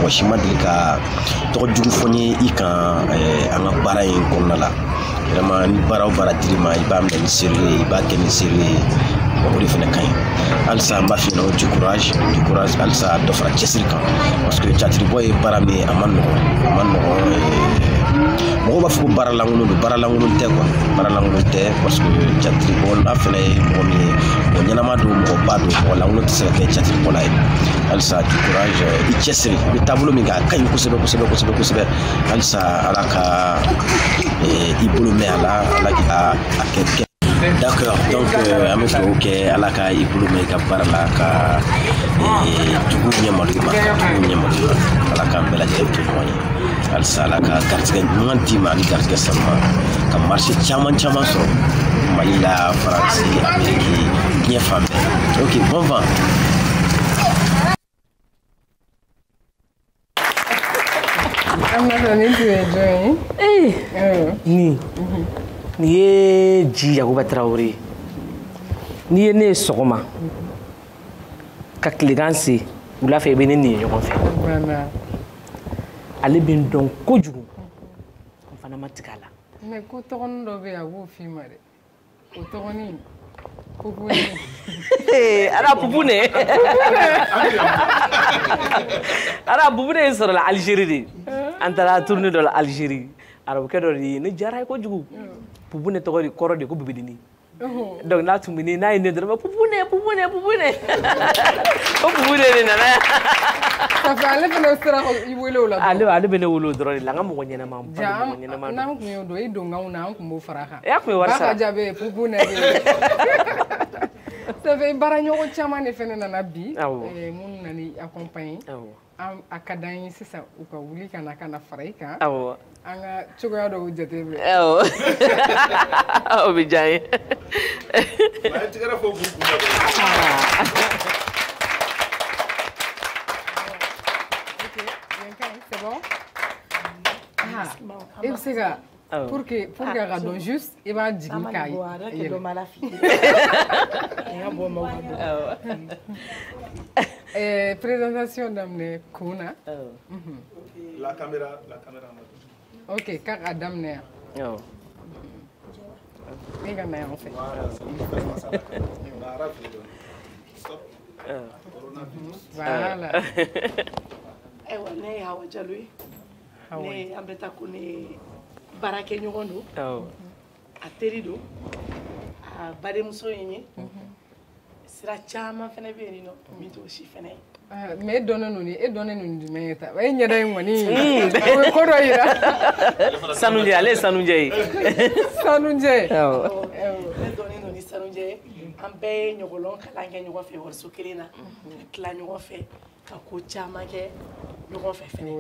mɔgɔ si ma deli ka tɔgɔ jugu fɔ n ye i kan an ka baara in kɔnɔna la vraiment ni baara o baara dir'i ma i b'a minɛ ni sérieux ye i b'a kɛ ni sérieux ye o de fɛnɛ ka ɲi halisa n b'a f'i ɲɛna du courage halisa dɔ fara cɛsiri kan parce que catiribɔ ye baara min ye a ma nɔgɔn mɔgɔw b'a fɔ ko baara lankolon don baara lankolon tɛ quoi baara lankolon tɛ parce que catiribɔ n'a fɛnɛ ye mɔgɔ min ye mɔgɔ ɲɛnama don mɔgɔba don mɔgɔ lankolon tɛ se ka kɛ catiribɔla ye halisa du courage i cɛsiri i bɛ taabolo min kɛ a ka ɲi kosɛbɛ halisa ala ka i bolo mɛn a la ala k'a kɛ d'accord donc an bɛ dugawu kɛ ala ka i bolo mɛn i ka baara la ka dugu ɲɛmalo i ma ala k'an bɛɛ lajɛlen to ɲɔgɔn ye halisa ala ka garijɛgɛ ɲuman d'i ma ani garijɛgɛ sanuma ka marché caman sɔrɔ mali la faransi amérique diɲɛ fan bɛɛ ok bon vent. Ni ye Ji Yakuba Traoré ni ye ne ye sɔgɔma ka tilegan se wula fɛ i bɛ ne nin ye ɲɔgɔn fɛ ale bɛ n dɔn kojugu n fana ma tigɛ a la mais ko tɔgɔnin dɔ bɛ yen a b'o f'i ma dɛ o tɔgɔnin Pupune ara Pupune ara Pupune sɔrɔ la Algérie de an taara tournée dɔ la Algérie arabukɛ dɔ de ye ne diyara ye kojugu Pupune tɔgɔ de kɔrɔ de ko bibidini donc n'a tun bɛ ne n'a ye ne dɔrɔn Pupune ko Pupune de nana ça fait ale fana sera i wele o la ale bɛ ne wele o dɔrɔn de la n ka mɔgɔ ɲɛnama n'an kun y'o dɔn i donganw na an kun b'o fara a kan e kun ye wari sara ba ka jabe Pupune ça fait baara ɲɔgɔn caman de fana nana bi minnu nana i accompagner a ka d'an ye sisan u ka wuli ka na fara i kan an ka cogoya dɔw jateminɛ o bɛ diya n ye C'est bon? Et c'est ça. Pour que radon juste, il va dire présentation d'amener Kuna. La caméra. Ok, car d'amener. En fait. Voilà. Ne Hawa Jalloy ne an bɛ taa ko ne baarakɛɲɔgɔn don a teri don a badenmuso ye n ye sira caman fana bɛ yen nɔ min t'o si fana ye. Mais e dɔnnen ninnu jumɛn ye ta e ɲɛda in kɔni o ye ko dɔ yira. Sanujɛ ale ye sanujɛ ye. Sanujɛ. Ne dɔnnen don ni sanujɛ ye an bɛɛ ye ɲɔgɔnlɔn kalan kɛ ɲɔgɔn fɛ ekɔliso kelen na tila ɲɔgɔn fɛ ka ko caman kɛ ɲɔgɔn fɛ fɛnɛ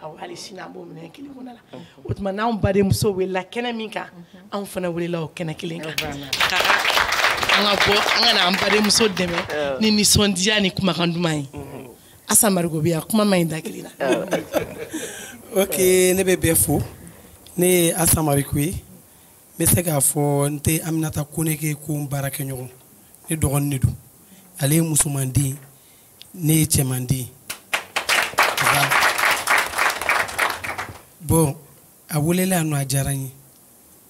awɔ hali sini an b'o minɛn kelen kɔnɔ la o tuma n'anw badenmuso welela kɛnɛ min kan anw fana welela o kɛnɛ kelen kan an ka bɔ an ka na an badenmuso dɛmɛ ni nisɔndiya ni kumakan duman ye Asa Marigo bɛ yan kuma ma ɲi da kelen na. Ok ne bɛ bɛɛ fo ne ye Asa Marigo ye n bɛ se k'a fɔ n tɛ Aminata Koneke ko n baarakɛɲɔgɔn ne dɔgɔnin de don ale ye musomanden ne ye cɛmanden bon a welela yan nɔ a diyara n ye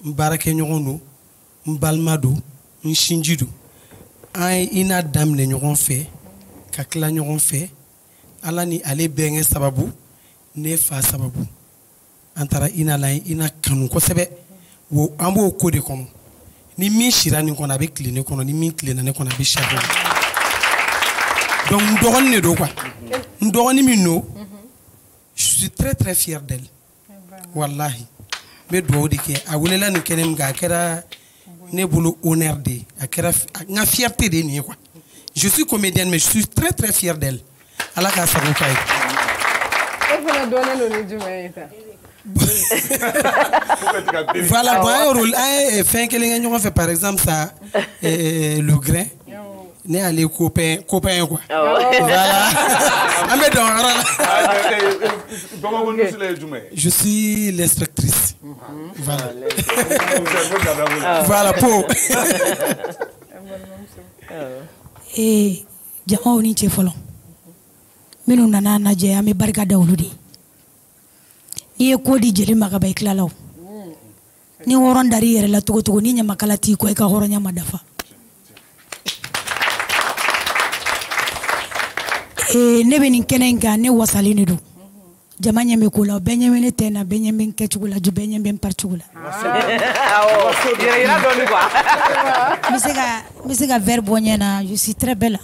n baarakɛɲɔgɔn don n balima don n sinji don an ye Ina daminɛ ɲɔgɔn fɛ ka tila ɲɔgɔn fɛ Ala ni ale bɛnkɛ sababu ne fa sababu an taara Ina la Ina kanu kosɛbɛ wo an b'o ko de kɔnɔ ni min sira nin kɔnɔ a bɛ tile ne kɔnɔ ni min tilenna ne kɔnɔ a bɛ sa donc n dɔgɔnin de don quoi n dɔgɔnin min don je suis très très fier d'elle wallahi n bɛ dugawu de kɛ a welela nin kɛnɛ min kan a kɛra ne bolo honneur de ye a kɛra n ka fierté de ye nin ye quoi je suis comédienne mais je suis très très fier d'elle Ala k'a sago k'a ye. E fana dɔnnen don ni jumɛn ye ta. Voilà, bon, an ye fɛn kelen kɛ ɲɔgɔn fɛ par exemple ça le grain ne y'ale copain ye quoi. Voilà an bɛ dɔn yɔrɔ la. Bamako Nusila ye jumɛn ye? Je suis l'inspectrice. Voilà. Voilà po. Jamaw ni cɛ fɔlɔ minnu nana lajɛ an bɛ barika da olu de ye n'i ye ko di jeli ma ka ban i tilala o ni hɔrɔn dar'i yɛrɛ la cogo cogo ni ɲamakala t'i kɔ i ka hɔrɔnya ma dafa ne bɛ nin kɛnɛ in kan ne wasalen de don jama ɲɛ bɛ ko la bɛɛ ɲɛ bɛ ne tɛ na bɛɛ ɲɛ bɛ n kɛcogo la bɛɛ ɲɛ bɛ n paricogo la n bɛ se ka verre bɔ ɲɛ na je suis très belle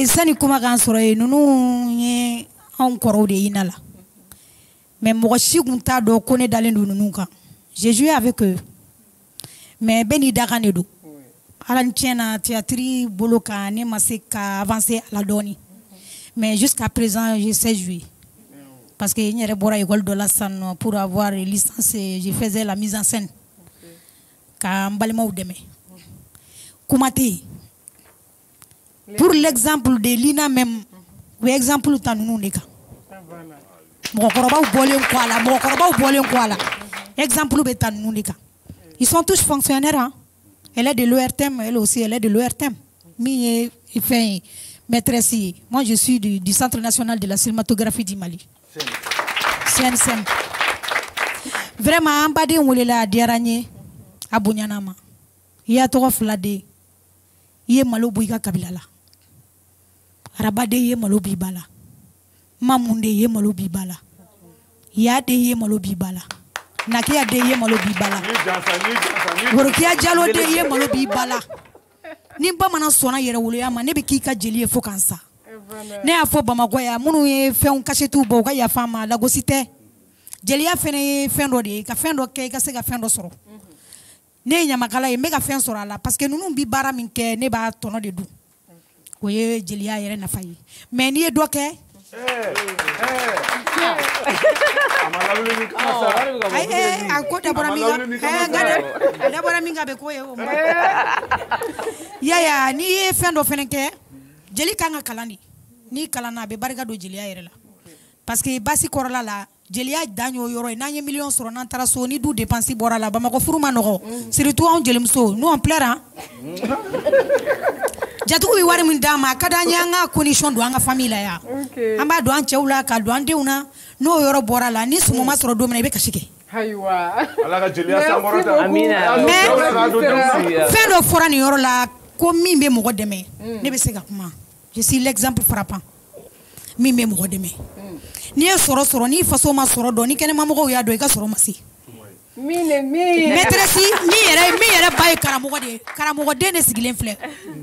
sani kuma k'an sɔrɔ yen ninnu ye anw kɔrɔw de ye Ina la mais mɔgɔ si tun t'a dɔn ko ne dalen don ninnu kan j'ai joué avec eux mais bɛɛ n'i dakan de don Ala ni tiɲɛ na théâtre bolo kan ne ma se ka avancer a la dɔɔni mais jusqu'à présent je sais jouer parce que n yɛrɛ bɔra école dɔ la sisan nɔ pour avoir licence je faisais la mise en scène ka n balimaw dɛmɛ kuma tɛ yen pour l'exemple de Lina même u ye exemple ta ninnu de kan mɔgɔkɔrɔbaw bɔlen kɔ a la exemple bɛ ta ninnu de kan ils sont tous fonctionnaires hein. Elle est de l'ORTM elle aussi elle est de l'ORTM min ye fɛn ye maîtresse ye moi je suis du Centre national de la cinématographie du Mali CNCM vraiment an baden welela a diyara n ye a bonyana ma i y'a tɔgɔ fila de i ye malo bɔ i ka kabila la arabaden i ye malo b'i ba la mamun de i ye malo b'i ba la ya de i ye malo b'i ba la nakiya de i ye malo b'i ba la worokiya jalo de i ye malo b'i ba la ni bamanan sɔnna yɛrɛwoloya ma ne bɛ k'i ka jeli ye fo k'an sa ne y'a fɔ Bamakɔ yan minnu ye fɛnw kasetu bɔ u ka yafa n ma lagosi tɛ jeliya fɛnɛ ye fɛn dɔ de ye ka fɛn dɔ kɛ i ka se ka fɛn dɔ sɔrɔ ne ye ɲamakala ye n bɛ ka fɛn sɔrɔ a la parce que ninnu bi baara min kɛ ne b'a tɔnɔ de dun o ye jeliya yɛrɛ nafa ye mais n'i ye dɔ kɛ a ko dabɔra min ka bɛ k'o ye o ma yaya n'i ye fɛn dɔ fɛnɛ kɛ jeli kan ka kalan de n'i kalanna a bɛ barika don jeliya yɛrɛ la parce que basi kɔrɔla la jeliya dan y'o yɔrɔ ye n'an ye miliyɔn sɔrɔ n'an taara so ni du dépense bɔra la Bamakɔ furu ma nɔgɔ surtout anw jelimuso nous on pleure hein jatigiw bɛ wari min d'an ma a ka d'an ye an ka condition don an ka famille la yan an b'a don an cɛw la ka don an denw na n'o yɔrɔ bɔra la ni sumu ma sɔrɔ don min na i bɛ kasi kɛ ayiwa ala ka jeliya sankɔrɔta amina mais fɛn dɔ fɔra nin yɔrɔ la ko min bɛ mɔgɔ dɛmɛ ne bɛ se ka kuma je suis l'exemple frappant min bɛ mɔgɔ dɛmɛ n'i ye sɔrɔ sɔrɔ n'i faso ma sɔrɔ dɔn ni kɛnɛmamɔgɔw y'a dɔn i ka sɔrɔ ma se maîtresse min yɛrɛ ba ye karamɔgɔ de ye karamɔgɔden de sigilen filɛ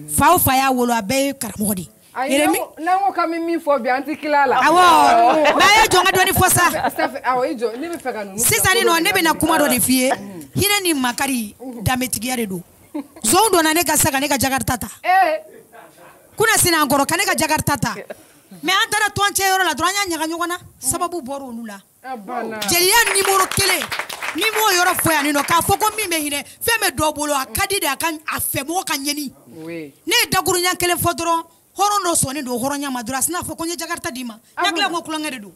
fa o fa y'a wolo a bɛɛ ye karamɔgɔ de ye n'an ko k'an bɛ min fɔ bi an tɛ tila la awɔ mais a ye jɔ n ka dɔɔni fɔ sa sisan nɔ ne bɛna kuma dɔ de f'i ye hinɛ ni makari danbetigiya de don zɔnw donna ne ka sa ka ne ka jakarita ta kuna sinna an kɔrɔ ka ne ka jakarita ta mais an taara tɔn cɛ yɔrɔ la dɔrɔn an y'a ɲaga ɲɔgɔn na sababu bɔra olu la jeliya numéro 1 ni m'o yɔrɔ fɔ yan nɔ k'a fɔ ko min bɛ hinɛ fɛn bɛ dɔ bolo a ka di de a fɛ mɔgɔ ka ɲɛni ne ye dakuruɲa kelen fɔ dɔrɔn hɔrɔn dɔ sɔnnen don hɔrɔnya ma dɔrɔn a sin'a fɔ ko n ye jakarita d'i ma n hakili la ko kulonkɛ de don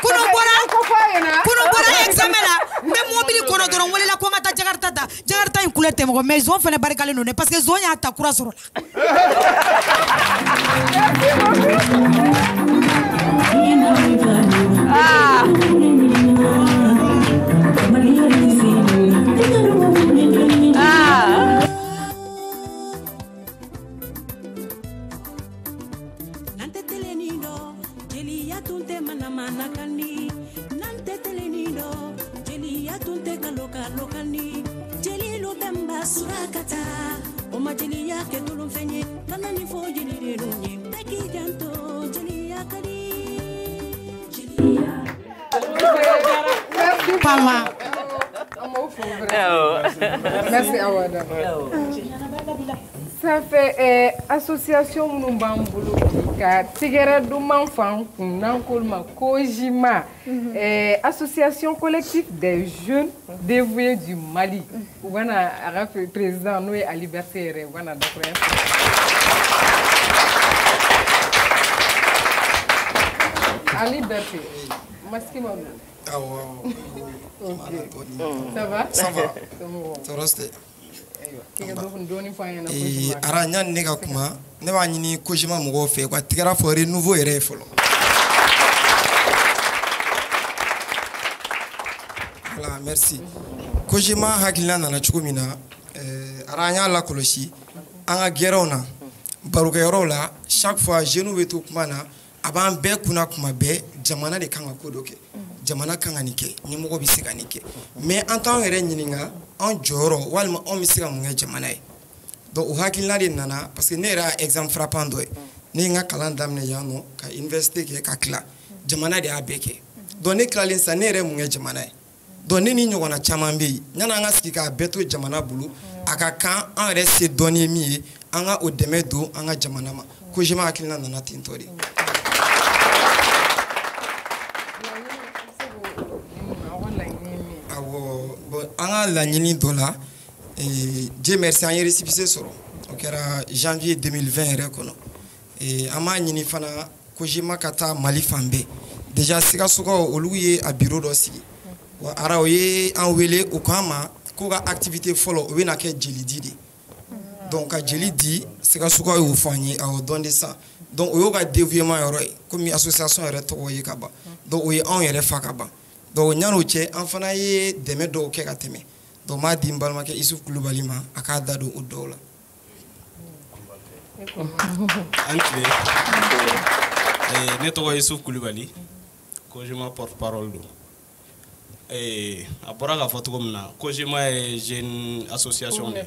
kunun bɔra examen la n bɛ mobili kɔnɔ dɔrɔn n welela ko n ka taa jakarita ta jakarita in couleur tɛ mɔgɔ mais zon fana barikalen don dɛ parce que zon y'a ta kura sɔrɔ Pama. Merci Awada. Ça fait association minnu b'an bolo ka tigɛrɛ duman fan kun n'an k'olu ma Kojima association collective des jeunes dévoués du Mali u bɛna a ka président n'o ye Ali Berté yɛrɛ u bɛna dakura Ali Berté masque ma don ok ça va tɔɔrɔ tɛ ara ɲani ne ka kuma ne b'a ɲini Kojima mɔgɔw fɛ ka tigɛra fɔ renouveau yɛrɛ ye fɔlɔ voilà merci Kojima hakilina nana cogo min na ara an y'a lakɔlɔsi an ka gɛrɛw na barokɛyɔrɔw la chaque fois jeunes bɛ to kuma na a b'an bɛɛ kunna kuma bɛɛ jamana de kan ka ko dɔ kɛ jamana kan ka nin kɛ ɲɛmɔgɔ bɛ se ka nin kɛ mais an t'anw yɛrɛ ɲininka an jɔyɔrɔ walima anw bɛ se ka mun kɛ jamana ye donc o hakilina de nana parce que ne yɛrɛ y'a exemple frappant dɔ ye ne ye n ka kalan daminɛ yan nɔ ka université kɛ ka tila jamana de y'a bɛɛ kɛ donc ne tilalen sisan ne yɛrɛ ye mun kɛ jamana ye donc ne ni ɲɔgɔnna caman bɛ yen yanni an ka sigi k'a bɛɛ to jamana bolo a ka kan an yɛrɛ se dɔɔni ye min ye an ka o dɛmɛ don an ka jamana ma Kojima hakilina nana ten tɔ de. An ka laɲini dɔ la Dieu merci an ye récépissé sɔrɔ o kɛra janvier 2020 yɛrɛ kɔnɔ an b'a ɲini fana Kojima ka taa Mali fan bɛɛ déjà Sikasokaw olu ye a bureau dɔ sigi wa ara o ye an wele o k'an ma k'u ka activité fɔlɔ o bɛna kɛ jeli di de donc ka jeli di Sikasokaw y'o fɔ an ye a y'o dɔn de san donc o y'o ka dévouement yɔrɔ ye komi association yɛrɛ tɔgɔ ye ka ban donc o ye anw yɛrɛ fa ka ban donc ɲan'o cɛ an fana ye dɛmɛ dɔw kɛ ka tɛmɛ donc m'a di n balimakɛ Isuf Kulubali ma a k'a da don o dɔw la. An tile ne tɔgɔ ye Isuf Kulubali Kojima porte-parole don a bɔra k'a fɔ cogo min na Kojima ye jeune association de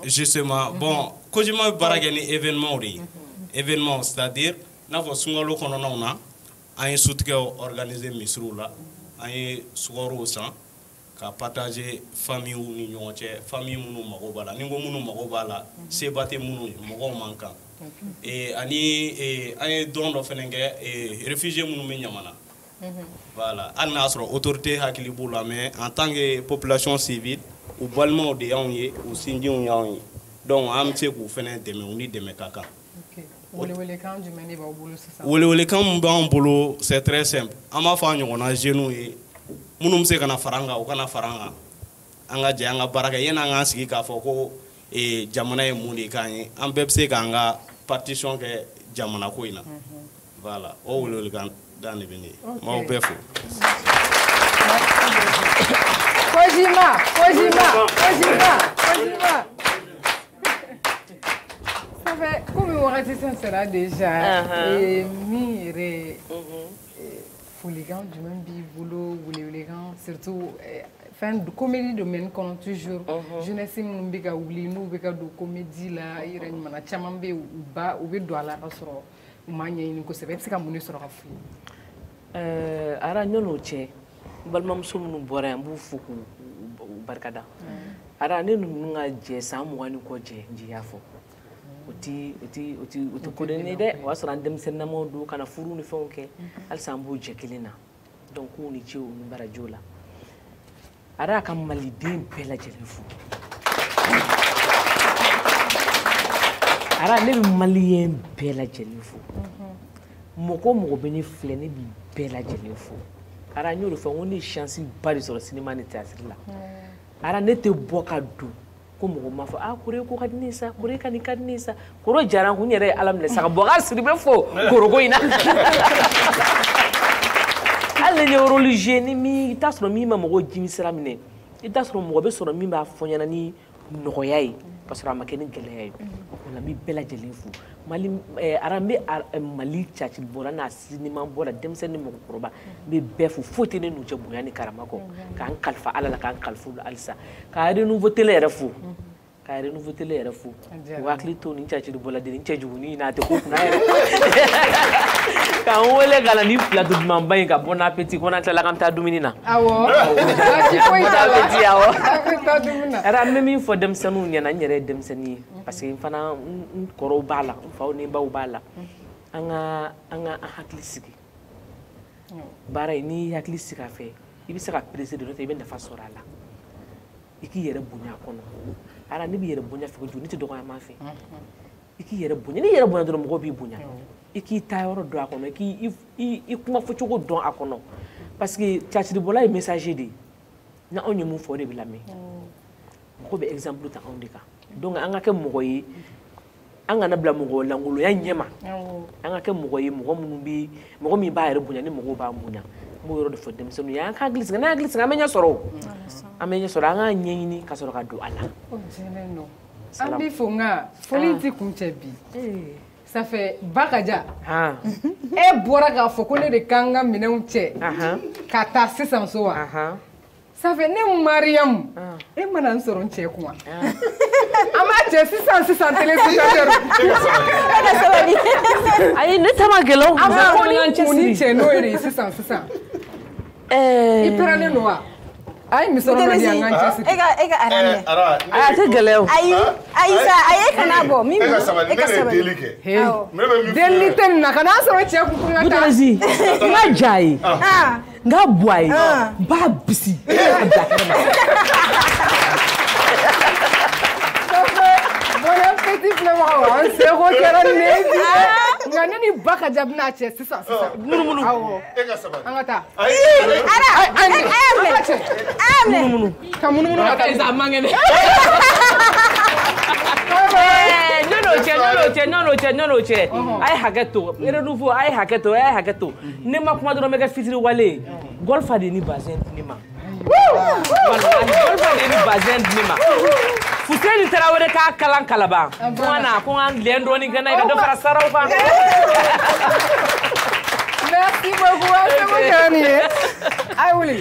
justement bon Kojima bɛ baara kɛ ni événement de ye événement c'est-à-dire n'a fɔ sunkalo kɔnɔnaw na an ye sutigɛw organiser misiriw la an ye sukaro san ka partager famille ni ɲɔgɔn cɛ famille minnu mago b'a la ni ko minnu mago b'a la seba tɛ minnu ye mɔgɔw man kan ani an ye don dɔ fɛnɛ kɛ réfugié minnu bɛ ɲamana voilà hali n'a sɔrɔ autorité hakili b'u la mais en tant que population civile u balimaw de y'anw ye u sinjiw y'anw ye donc an bɛ se k'u fɛnɛ dɛmɛ u ni dɛmɛ ka kan welewelekan jumɛn de b'aw bolo sisan welewelekan min b'an bolo c'est très simple an b'a fɔ an ɲɔgɔnna jeunes ye minnu bɛ se ka na fara an kan u kana fara an kan an ka jɛ an ka baara kɛ yanni an k'an sigi k'a fɔ ko jamana ye mun de k'an ye an bɛɛ bɛ se k'an ka partition kɛ jamana ko in na voilà o welewelekan dan de bɛ ne ye n b'aw bɛɛ fo. Kojima. Ça fait comme wagati sera déjà min yɛrɛ folikan jumɛn b'i bolo welewelekan surtout fɛn comédie domaine kɔnɔ toujours jeunesse minnu bɛ ka wuli n'u bɛ ka don comédie la i yɛrɛ ɲumanna caman bɛ yen u bɛ don a la ka sɔrɔ u m'a ɲɛɲini kosɛbɛ i bɛ se ka mun de sɔrɔ ka fɔ ye. ara ɲɔn'o cɛ n balimamuso minnu bɔra yan n b'u fo k'u barikada ara ne ninnu ka jɛ san 20 ni kɔ jɛ n y'a fɔ o tɛ ko de ne dɛ o y'a sɔrɔ an denmisɛnninamaw don ka na furu ni fɛnw kɛ halisa an b'o jɛ kelen na donc k'u ni ce u ni barajiw la ara ka maliden bɛɛ lajɛlen fo ara ne bɛ maliyɛn bɛɛ lajɛlen fo mɔgɔ o mɔgɔ bɛ ne filɛ ne bɛ bɛɛ lajɛlen fo ara n y'o de fɔ n ko ne ye chance ba de sɔrɔ cinéma ni théâtre la ara ne tɛ bɔ ka don ko mɔgɔ m'a fɔ ah kore ko ka di ne ye sa kore ka nin ka di ne ye sa koro jara n kun n yɛrɛ ye ala minɛ sa ka bɔ ka siri bɛ fo koroko in na hali ni rôle joué ni min i t'a sɔrɔ min ma mɔgɔw jimi sira minɛ i t'a sɔrɔ mɔgɔ bɛ sɔrɔ min b'a fɔ ɲɛna ni nɔgɔya ye ka sɔrɔ a ma kɛ ni gɛlɛya ye o la n bɛ bɛɛ lajɛlen fo mali ara n bɛ mali caci bɔra n'a cinéma bɔra denmisɛnnin ni mɔgɔkɔrɔba n bɛ bɛɛ fo foyi tɛ ne n'u cɛ bonya ni karama kɔ k'an kalifa ala la k'an kalifa u la halisa ka renouveau télé yɛrɛ fo ka renouveau télé yɛrɛ fo u hakili to nin caci bɔla de nin cɛ jugunin n'a tɛ ko kunna yɛrɛ k'an wele ka na ni plateau dumanba in ka bon appétit ko n'an tilala k'an bɛ taa dumuni na awɔ ara n bɛ min fɔ denmisɛnninw ɲɛna n yɛrɛ ye denmisɛnnin ye parce que n fana n kɔrɔw b'a la n faw ni n baw b'a la an ka hakili sigi baara in n'i hakili sigi a fɛ i bɛ se ka perese de n'o tɛ i bɛ nafa sɔrɔ a la i k'i yɛrɛ bonya a kɔnɔ ara ne b'i yɛrɛ bonya fɛ kojugu ne tɛ dɔgɔyama fɛ i k'i yɛrɛ bonya n'i yɛrɛ bonya dɔrɔn mɔgɔw b'i bonya i k'i ta yɔrɔ dɔn a kɔnɔ i kuma fɔcogo dɔn a kɔnɔ parce que caciribɔla ye messager de ye ni anw ye mun fɔ o de bɛ lamɛn mɔgɔ bɛ exemple ta anw de kan donc an ka kɛ mɔgɔ ye an kana bila mɔgɔ langoloya ɲɛma an ka kɛ mɔgɔ ye mɔgɔ min b'a yɛrɛ bonya ni mɔgɔw b'a bonya n b'o yɔrɔ de fɔ denmisɛnninw ye an ka hakili sigi n'an hakili sigi an bɛ ɲɛ sɔrɔ o an bɛ ɲɛ sɔrɔ an k'a ɲɛɲini ka sɔrɔ ka don a la an b'i fo nka foli tɛ kun cɛ bi ça fait Bakaja e bɔra k'a fɔ ko ne de kan ka minɛnw cɛ ka taa sisan so wa ça fait ne Mariam e mana n sɔrɔ n cɛ kun wa an b'a cɛ sisan téléspectateur ayi ne ta ma gɛlɛn o an b'a ko ni cɛ n'o ye de sisan i pɛrɛnnen don wa ayi misɔrɔ ma di an k'an cɛsiri e ka ara minɛ a tɛ gɛlɛya o ayi sa a ye kana bɔ min bolo e ka sabali deli tɛ nin na ka n'a sɔrɔ cɛ kun ka taa Butelezi n ka ja a ye n ka bɔ a ye n b'a bisi bon appétit filɛbagaw an seko kɛra ne bi nka ne ni Bakaja bɛna cɛ sisan munumunu awɔ an ka taa ara a y'a minɛ ka munumunu ka taa a man kɛnɛ n'o cɛ a ye hakɛ to renouveau a ye hakɛ to ne ma kuma dɔrɔn n bɛ kɛ fitiri wale ye golfa de ye ni bazɛn di ne ma golfa de ye ni bazɛn di ne ma Fuseni Tarawele k'a kalan Kalaban ko an lɛn dɔɔnin kɛ n'a ye ka dɔ fara saraw kan merci beaucoup an seko kɛra nin ye a' ye wuli